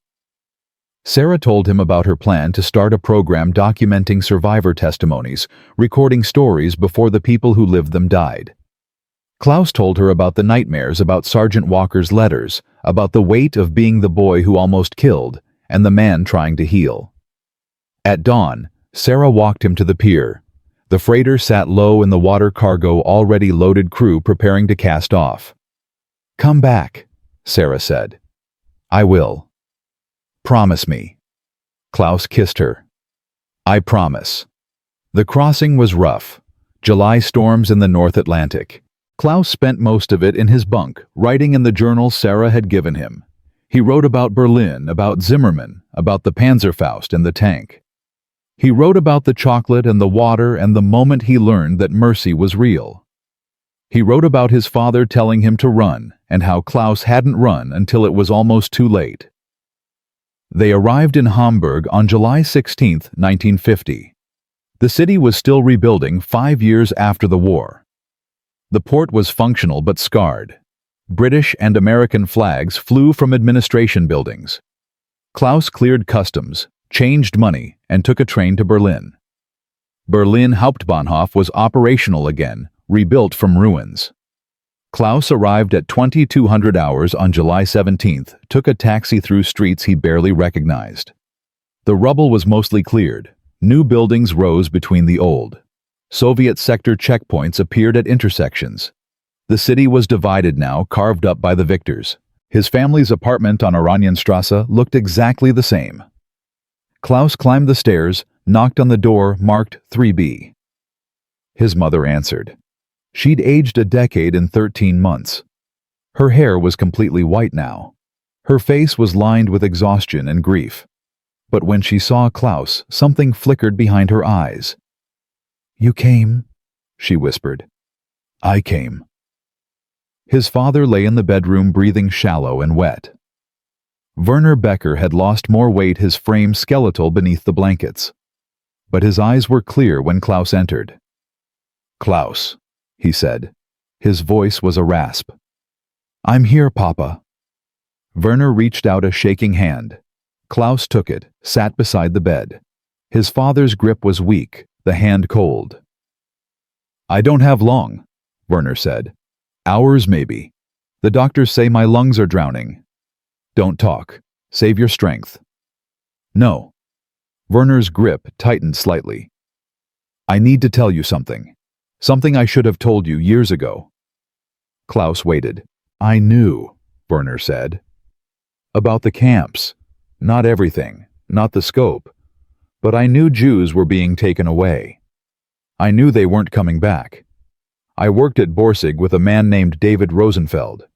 Sarah told him about her plan to start a program documenting survivor testimonies, recording stories before the people who lived them died. Klaus told her about the nightmares about Sergeant Walker's letters, about the weight of being the boy who almost killed, and the man trying to heal. At dawn, Sarah walked him to the pier. The freighter sat low in the water cargo, already loaded crew preparing to cast off. "Come back," Sarah said. "I will." "Promise me." Klaus kissed her. "I promise." The crossing was rough. July storms in the North Atlantic. Klaus spent most of it in his bunk, writing in the journal Sarah had given him. He wrote about Berlin, about Zimmerman, about the Panzerfaust and the tank. He wrote about the chocolate and the water and the moment he learned that mercy was real. He wrote about his father telling him to run, and how Klaus hadn't run until it was almost too late. They arrived in Hamburg on July 16, 1950. The city was still rebuilding 5 years after the war. The port was functional but scarred. British and American flags flew from administration buildings. Klaus cleared customs, changed money, and took a train to Berlin. Berlin Hauptbahnhof was operational again, rebuilt from ruins. Klaus arrived at 2200 hours on July 17th, took a taxi through streets he barely recognized. The rubble was mostly cleared. New buildings rose between the old. Soviet sector checkpoints appeared at intersections. The city was divided now, carved up by the victors. His family's apartment on Oranienstrasse looked exactly the same. Klaus climbed the stairs, knocked on the door marked 3B. His mother answered. She'd aged a decade in 13 months. Her hair was completely white now. Her face was lined with exhaustion and grief. But when she saw Klaus, something flickered behind her eyes. "You came," she whispered. "I came." His father lay in the bedroom breathing shallow and wet. Werner Becker had lost more weight, his frame skeletal beneath the blankets. But his eyes were clear when Klaus entered. "Klaus," he said. His voice was a rasp. "I'm here, Papa." Werner reached out a shaking hand. Klaus took it, sat beside the bed. His father's grip was weak, the hand cold. "I don't have long," Werner said. "Hours, maybe. The doctors say my lungs are drowning." "Don't talk. Save your strength." "No." Werner's grip tightened slightly. "I need to tell you something. Something I should have told you years ago." Klaus waited. "I knew," Werner said. "About the camps. Not everything, not the scope. But I knew Jews were being taken away. I knew they weren't coming back. I worked at Borsig with a man named David Rosenfeld.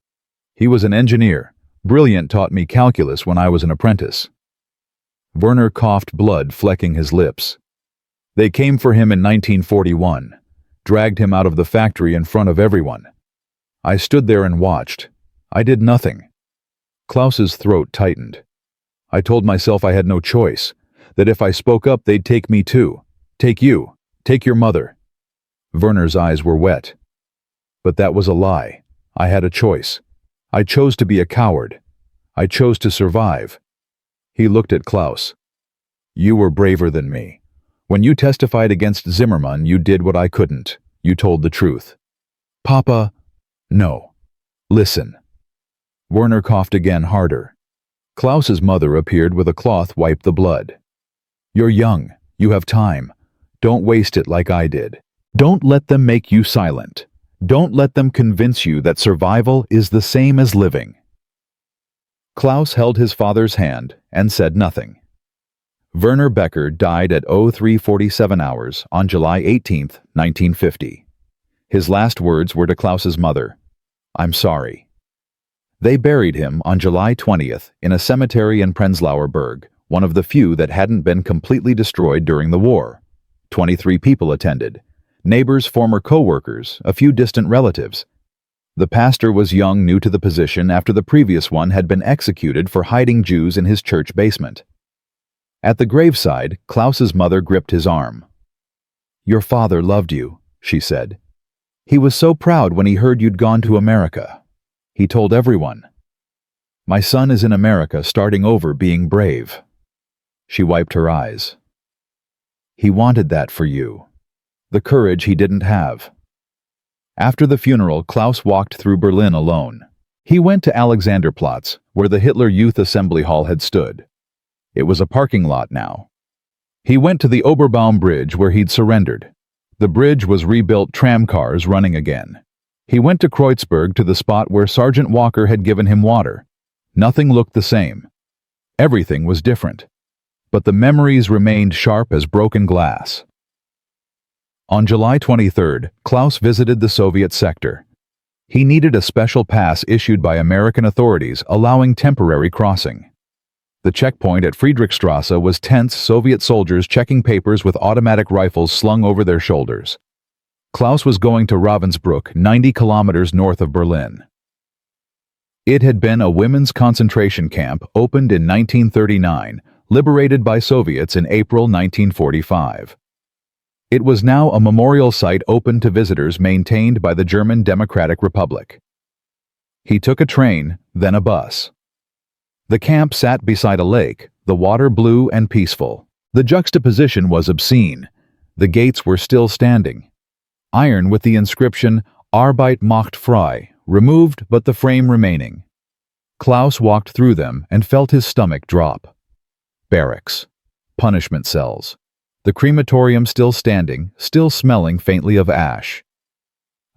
He was an engineer, brilliant, taught me calculus when I was an apprentice." Werner coughed, blood flecking his lips. "They came for him in 1941, dragged him out of the factory in front of everyone. I stood there and watched. I did nothing." Klaus's throat tightened. "I told myself I had no choice, that if I spoke up they'd take me too. Take you. Take your mother." Werner's eyes were wet. "But that was a lie. I had a choice. I chose to be a coward. I chose to survive." He looked at Klaus. "You were braver than me. When you testified against Zimmermann, you did what I couldn't. You told the truth." "Papa..." "No. Listen." Werner coughed again, harder. Klaus's mother appeared with a cloth, wiped the blood. "You're young. You have time. Don't waste it like I did. Don't let them make you silent. Don't let them convince you that survival is the same as living." Klaus held his father's hand and said nothing. Werner Becker died at 03:47 hours on July 18, 1950. His last words were to Klaus's mother, "I'm sorry." They buried him on July 20th in a cemetery in Prenzlauer Berg, one of the few that hadn't been completely destroyed during the war. 23 people attended. Neighbors, former co-workers, a few distant relatives. The pastor was young, new to the position after the previous one had been executed for hiding Jews in his church basement. At the graveside, Klaus's mother gripped his arm. "Your father loved you," she said. "He was so proud when he heard you'd gone to America. He told everyone. My son is in America, starting over, being brave." She wiped her eyes. "He wanted that for you. The courage he didn't have." After the funeral, Klaus walked through Berlin alone. He went to Alexanderplatz, where the Hitler Youth Assembly Hall had stood. It was a parking lot now. He went to the Oberbaum Bridge where he'd surrendered. The bridge was rebuilt, tramcars running again. He went to Kreuzberg, to the spot where Sergeant Walker had given him water. Nothing looked the same. Everything was different. But the memories remained sharp as broken glass. On July 23rd, Klaus visited the Soviet sector. He needed a special pass issued by American authorities allowing temporary crossing. The checkpoint at Friedrichstrasse was tense, Soviet soldiers checking papers with automatic rifles slung over their shoulders. Klaus was going to Ravensbrück, 90 kilometers north of Berlin. It had been a women's concentration camp opened in 1939, liberated by Soviets in April 1945. It was now a memorial site open to visitors maintained by the German Democratic Republic. He took a train, then a bus. The camp sat beside a lake, the water blue and peaceful. The juxtaposition was obscene. The gates were still standing. Iron with the inscription, Arbeit macht frei, removed but the frame remaining. Klaus walked through them and felt his stomach drop. Barracks. Punishment cells. The crematorium still standing, still smelling faintly of ash.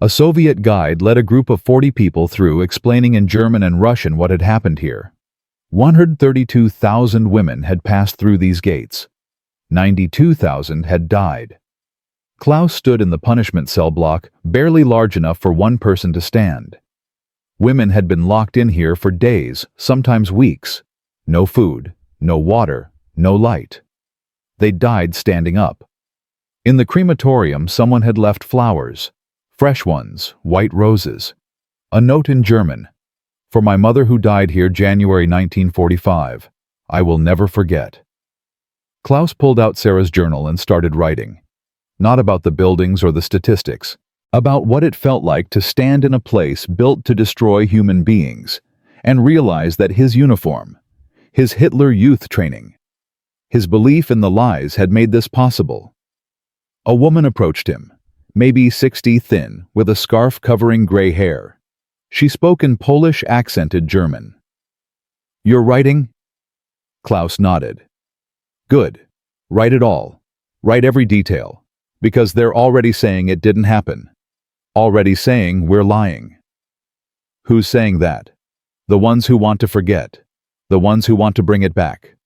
A Soviet guide led a group of 40 people through, explaining in German and Russian what had happened here. 132,000 women had passed through these gates. 92,000 had died. Klaus stood in the punishment cell block, barely large enough for one person to stand. Women had been locked in here for days, sometimes weeks. No food, no water, no light. They died standing up. In the crematorium, someone had left flowers. Fresh ones, white roses. A note in German. "For my mother who died here January 1945. I will never forget." Klaus pulled out Sarah's journal and started writing. Not about the buildings or the statistics. About what it felt like to stand in a place built to destroy human beings, and realize that his uniform, his Hitler Youth training. His belief in the lies had made this possible. A woman approached him, maybe 60, thin, with a scarf covering gray hair. She spoke in Polish accented German. "You're writing?" Klaus nodded. "Good. Write it all. Write every detail. Because they're already saying it didn't happen. Already saying we're lying." "Who's saying that?" "The ones who want to forget. The ones who want to bring it back."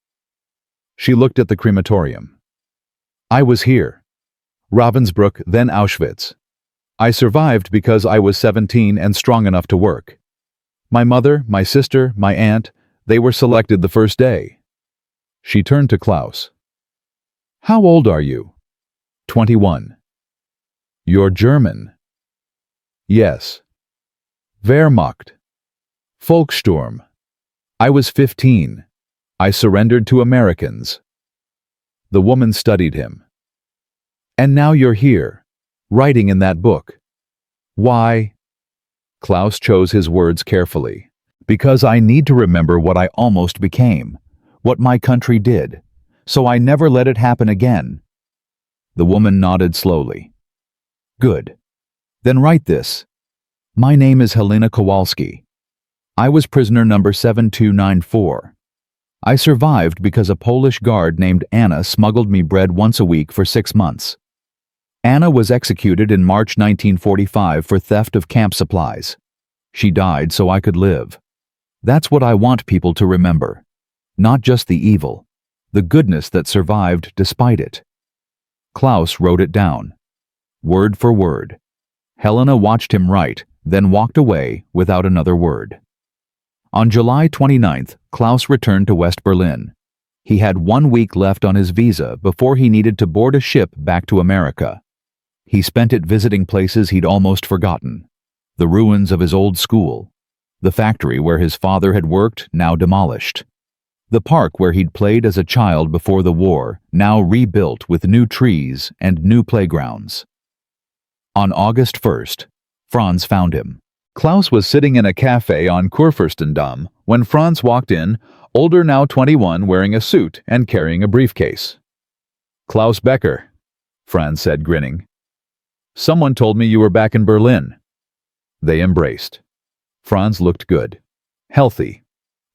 She looked at the crematorium. "I was here. Ravensbrück, then Auschwitz. I survived because I was 17 and strong enough to work. My mother, my sister, my aunt, they were selected the first day." She turned to Klaus. "How old are you?" 21. "You're German." "Yes." "Wehrmacht." "Volkssturm." "I was 15. I surrendered to Americans." The woman studied him. "And now you're here, writing in that book. Why?" Klaus chose his words carefully. "Because I need to remember what I almost became, what my country did, so I never let it happen again." The woman nodded slowly. "Good. Then write this. My name is Helena Kowalski. I was prisoner number 7294. I survived because a Polish guard named Anna smuggled me bread once a week for 6 months. Anna was executed in March 1945 for theft of camp supplies. She died so I could live. That's what I want people to remember. Not just the evil, the goodness that survived despite it." Klaus wrote it down, word for word. Helena watched him write, then walked away without another word. On July 29th, Klaus returned to West Berlin. He had 1 week left on his visa before he needed to board a ship back to America. He spent it visiting places he'd almost forgotten. The ruins of his old school. The factory where his father had worked, now demolished. The park where he'd played as a child before the war, now rebuilt with new trees and new playgrounds. On August 1st, Franz found him. Klaus was sitting in a cafe on Kurfürstendamm when Franz walked in, older now 21, wearing a suit and carrying a briefcase. "Klaus Becker," Franz said, grinning. "Someone told me you were back in Berlin." They embraced. Franz looked good, healthy,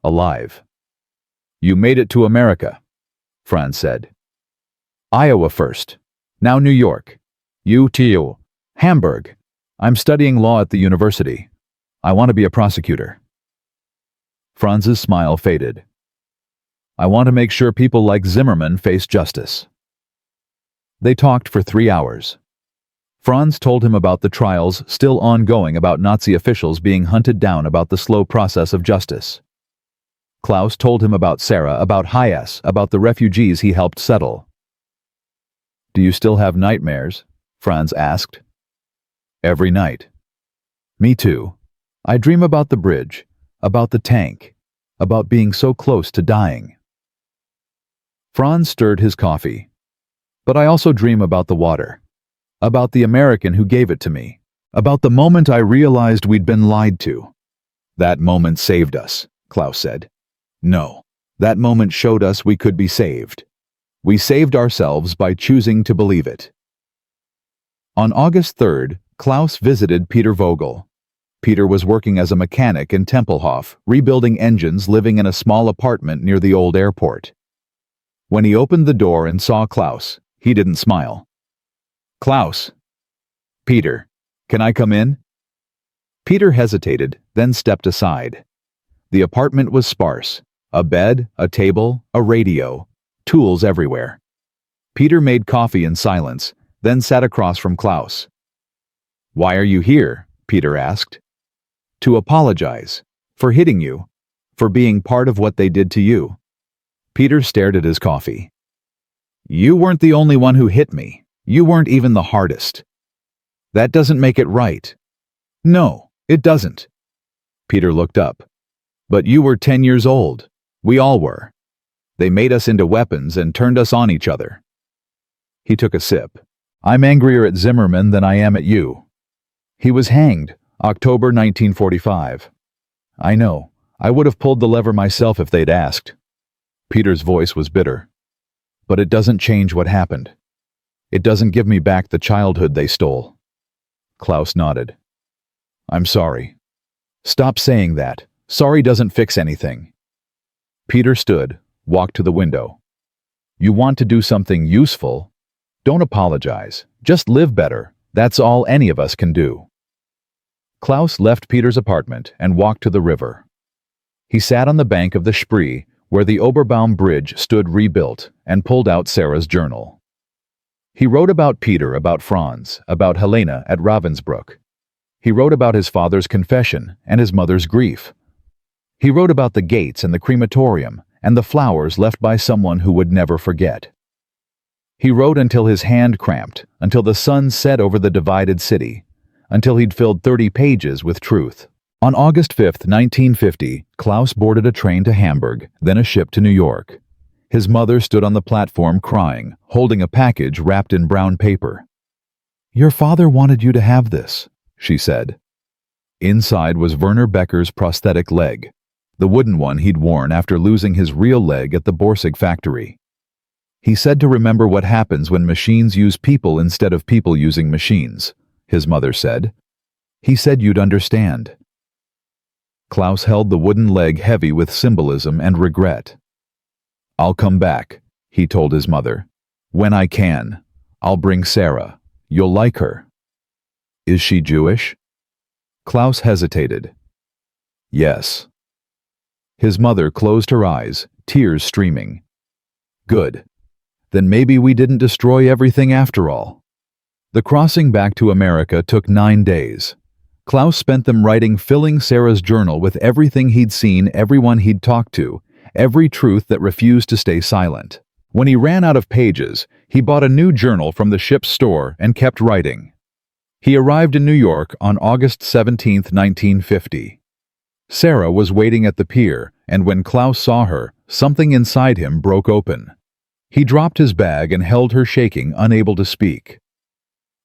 alive. "You made it to America," Franz said. "Iowa first, now New York. You too. Hamburg. I'm studying law at the university. I want to be a prosecutor." Franz's smile faded. "I want to make sure people like Zimmerman face justice." They talked for 3 hours. Franz told him about the trials still ongoing about Nazi officials being hunted down, about the slow process of justice. Klaus told him about Sarah, about Hayes, about the refugees he helped settle. "Do you still have nightmares?" Franz asked. "Every night." "Me too. I dream about the bridge, about the tank, about being so close to dying." Franz stirred his coffee. "But I also dream about the water, about the American who gave it to me, about the moment I realized we'd been lied to." "That moment saved us," Klaus said. "No, that moment showed us we could be saved. We saved ourselves by choosing to believe it." On August 3rd, Klaus visited Peter Vogel. Peter was working as a mechanic in Tempelhof, rebuilding engines, living in a small apartment near the old airport. When he opened the door and saw Klaus, he didn't smile. "Klaus." "Peter, can I come in?" Peter hesitated, then stepped aside. The apartment was sparse. A bed, a table, a radio, tools everywhere. Peter made coffee in silence, then sat across from Klaus. "Why are you here?" Peter asked. "To apologize. For hitting you. For being part of what they did to you." Peter stared at his coffee. "You weren't the only one who hit me. You weren't even the hardest. That doesn't make it right." "No, it doesn't." Peter looked up. "But you were 10 years old. We all were. They made us into weapons and turned us on each other." He took a sip. "I'm angrier at Zimmerman than I am at you. He was hanged, October 1945. I know. I would have pulled the lever myself if they'd asked. Peter's voice was bitter. But it doesn't change what happened. It doesn't give me back the childhood they stole. Klaus nodded. I'm sorry. Stop saying that. Sorry doesn't fix anything. Peter stood, walked to the window. You want to do something useful? Don't apologize. Just live better. That's all any of us can do. Klaus left Peter's apartment and walked to the river. He sat on the bank of the Spree, where the Oberbaum Bridge stood rebuilt, and pulled out Sarah's journal. He wrote about Peter, about Franz, about Helena at Ravensbrück. He wrote about his father's confession and his mother's grief. He wrote about the gates and the crematorium and the flowers left by someone who would never forget. He wrote until his hand cramped, until the sun set over the divided city, until he'd filled 30 pages with truth. On August 5, 1950, Klaus boarded a train to Hamburg, then a ship to New York. His mother stood on the platform crying, holding a package wrapped in brown paper. Your father wanted you to have this, she said. Inside was Werner Becker's prosthetic leg, the wooden one he'd worn after losing his real leg at the Borsig factory. He said to remember what happens when machines use people instead of people using machines, his mother said. He said you'd understand. Klaus held the wooden leg heavy with symbolism and regret. I'll come back, he told his mother. When I can. I'll bring Sarah. You'll like her. Is she Jewish? Klaus hesitated. Yes. His mother closed her eyes, tears streaming. Good. Then maybe we didn't destroy everything after all. The crossing back to America took 9 days. Klaus spent them writing, filling Sarah's journal with everything he'd seen, everyone he'd talked to, every truth that refused to stay silent. When he ran out of pages, he bought a new journal from the ship's store and kept writing. He arrived in New York on August 17, 1950. Sarah was waiting at the pier, and when Klaus saw her, something inside him broke open. He dropped his bag and held her shaking, unable to speak.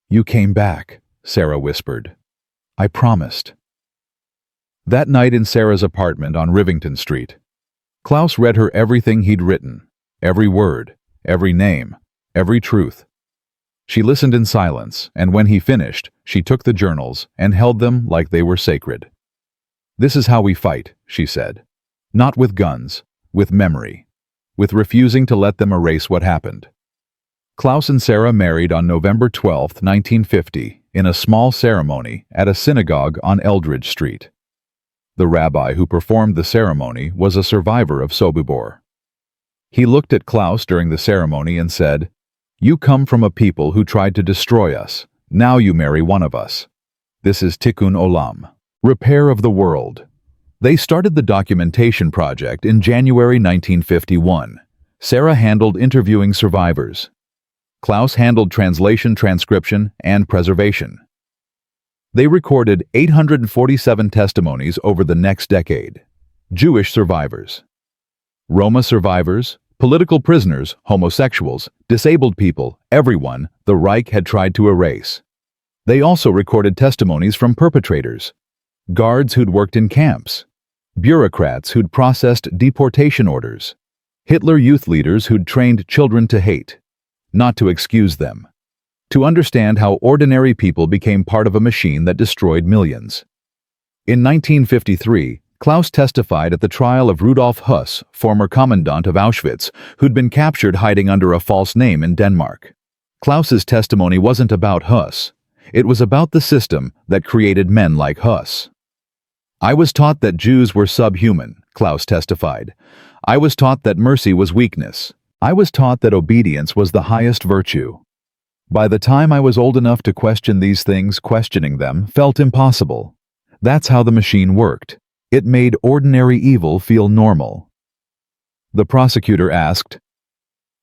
You came back, Sarah whispered. I promised. That night in Sarah's apartment on Rivington Street, Klaus read her everything he'd written, every word, every name, every truth. She listened in silence, and when he finished, she took the journals and held them like they were sacred. This is how we fight, she said. Not with guns, with memory, with refusing to let them erase what happened. Klaus and Sarah married on November 12, 1950, in a small ceremony at a synagogue on Eldridge Street. The rabbi who performed the ceremony was a survivor of Sobibor. He looked at Klaus during the ceremony and said, You come from a people who tried to destroy us. Now you marry one of us. This is Tikkun Olam, repair of the world. They started the documentation project in January 1951. Sarah handled interviewing survivors. Klaus handled translation, transcription, and preservation. They recorded 847 testimonies over the next decade. Jewish survivors, Roma survivors, political prisoners, homosexuals, disabled people, everyone the Reich had tried to erase. They also recorded testimonies from perpetrators, guards who'd worked in camps, bureaucrats who'd processed deportation orders, Hitler youth leaders who'd trained children to hate, not to excuse them, to understand how ordinary people became part of a machine that destroyed millions. In 1953, Klaus testified at the trial of Rudolf Höss, former commandant of Auschwitz, who'd been captured hiding under a false name in Denmark. Klaus's testimony wasn't about Höss. It was about the system that created men like Höss. I was taught that Jews were subhuman, Klaus testified. I was taught that mercy was weakness. I was taught that obedience was the highest virtue. By the time I was old enough to question these things, questioning them felt impossible. That's how the machine worked. It made ordinary evil feel normal. The prosecutor asked,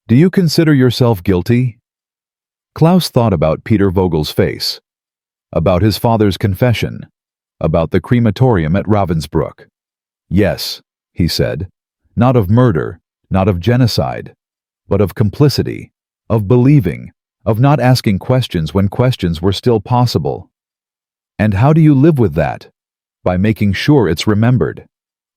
Do you consider yourself guilty? Klaus thought about Peter Vogel's face, about his father's confession, about the crematorium at Ravensbrück. Yes, he said, not of murder, not of genocide, but of complicity, of believing, of not asking questions when questions were still possible. And how do you live with that? By making sure it's remembered,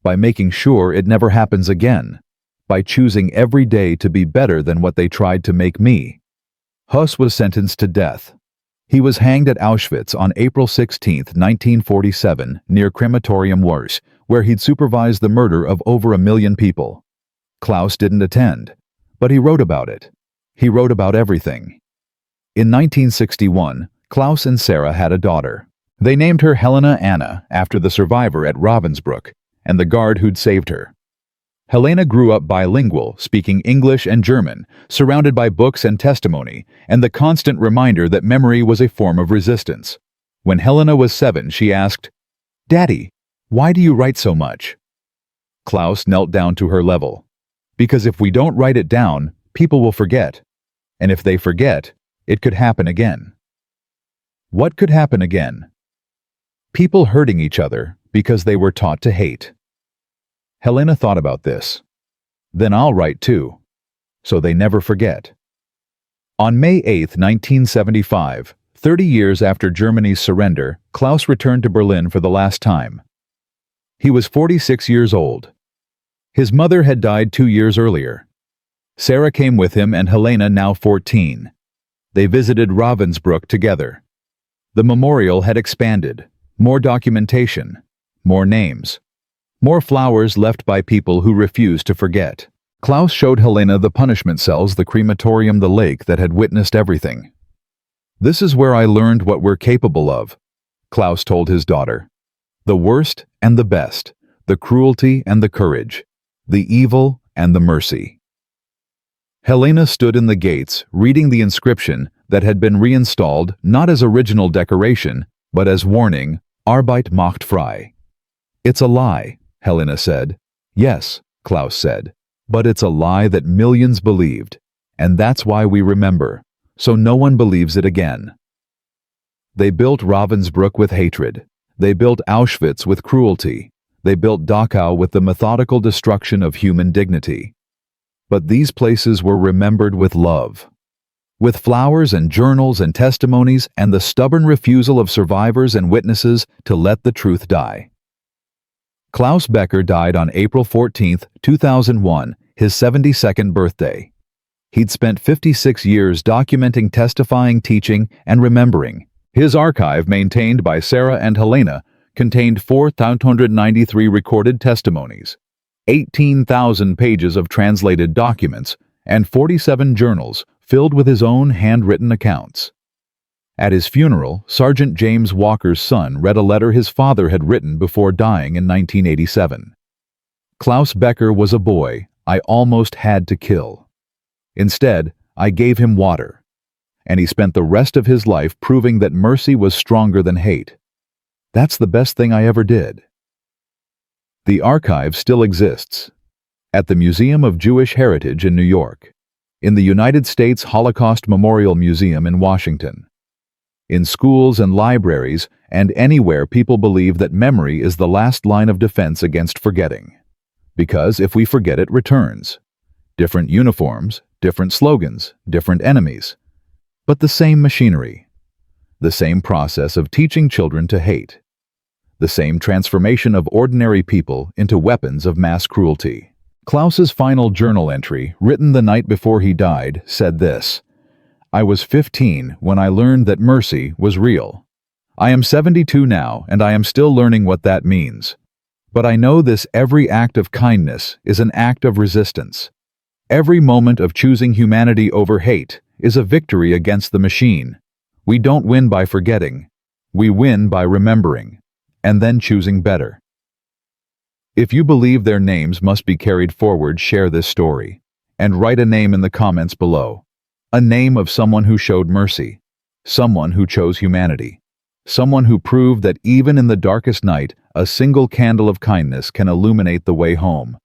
by making sure it never happens again, by choosing every day to be better than what they tried to make me. Hus was sentenced to death. He was hanged at Auschwitz on April 16, 1947, near Crematorium Wars, where he'd supervised the murder of over 1 million people. Klaus didn't attend, but he wrote about it. He wrote about everything. In 1961, Klaus and Sarah had a daughter. They named her Helena Anna after the survivor at Ravensbrück and the guard who'd saved her. Helena grew up bilingual, speaking English and German, surrounded by books and testimony, and the constant reminder that memory was a form of resistance. When Helena was 7, she asked, "Daddy, why do you write so much?" Klaus knelt down to her level. "Because if we don't write it down, people will forget. And if they forget, it could happen again." What could happen again? People hurting each other because they were taught to hate. Helena thought about this. Then I'll write too, so they never forget. On May 8, 1975, 30 years after Germany's surrender, Klaus returned to Berlin for the last time. He was 46 years old. His mother had died 2 years earlier. Sarah came with him and Helena, now 14. They visited Ravensbrück together. The memorial had expanded. More documentation. More names. More flowers left by people who refused to forget. Klaus showed Helena the punishment cells, the crematorium, the lake that had witnessed everything. "This is where I learned what we're capable of," Klaus told his daughter. "The worst and the best, the cruelty and the courage, the evil and the mercy." Helena stood in the gates, reading the inscription that had been reinstalled not as original decoration, but as warning, "Arbeit macht frei." "It's a lie," Helena said. "Yes," Klaus said, "but it's a lie that millions believed, and that's why we remember, so no one believes it again." They built Ravensbrück with hatred. They built Auschwitz with cruelty. They built Dachau with the methodical destruction of human dignity. But these places were remembered with love. With flowers and journals and testimonies and the stubborn refusal of survivors and witnesses to let the truth die. Klaus Becker died on April 14, 2001, his 72nd birthday. He'd spent 56 years documenting, testifying, teaching, and remembering. His archive, maintained by Sarah and Helena, contained 4,993 recorded testimonies, 18,000 pages of translated documents, and 47 journals filled with his own handwritten accounts. At his funeral, Sergeant James Walker's son read a letter his father had written before dying in 1987. "Klaus Becker was a boy I almost had to kill. Instead, I gave him water, and he spent the rest of his life proving that mercy was stronger than hate. That's the best thing I ever did." The archive still exists at the Museum of Jewish Heritage in New York, in the United States Holocaust Memorial Museum in Washington, in schools and libraries, and anywhere people believe that memory is the last line of defense against forgetting. Because if we forget, it returns. Different uniforms, different slogans, different enemies, but the same machinery. The same process of teaching children to hate. The same transformation of ordinary people into weapons of mass cruelty. Klaus's final journal entry, written the night before he died, said this: "I was 15 when I learned that mercy was real. I am 72 now, and I am still learning what that means. But I know this: every act of kindness is an act of resistance. Every moment of choosing humanity over hate is a victory against the machine. We don't win by forgetting. We win by remembering, and then choosing better." If you believe their names must be carried forward, share this story, and write a name in the comments below. A name of someone who showed mercy, someone who chose humanity, someone who proved that even in the darkest night, a single candle of kindness can illuminate the way home.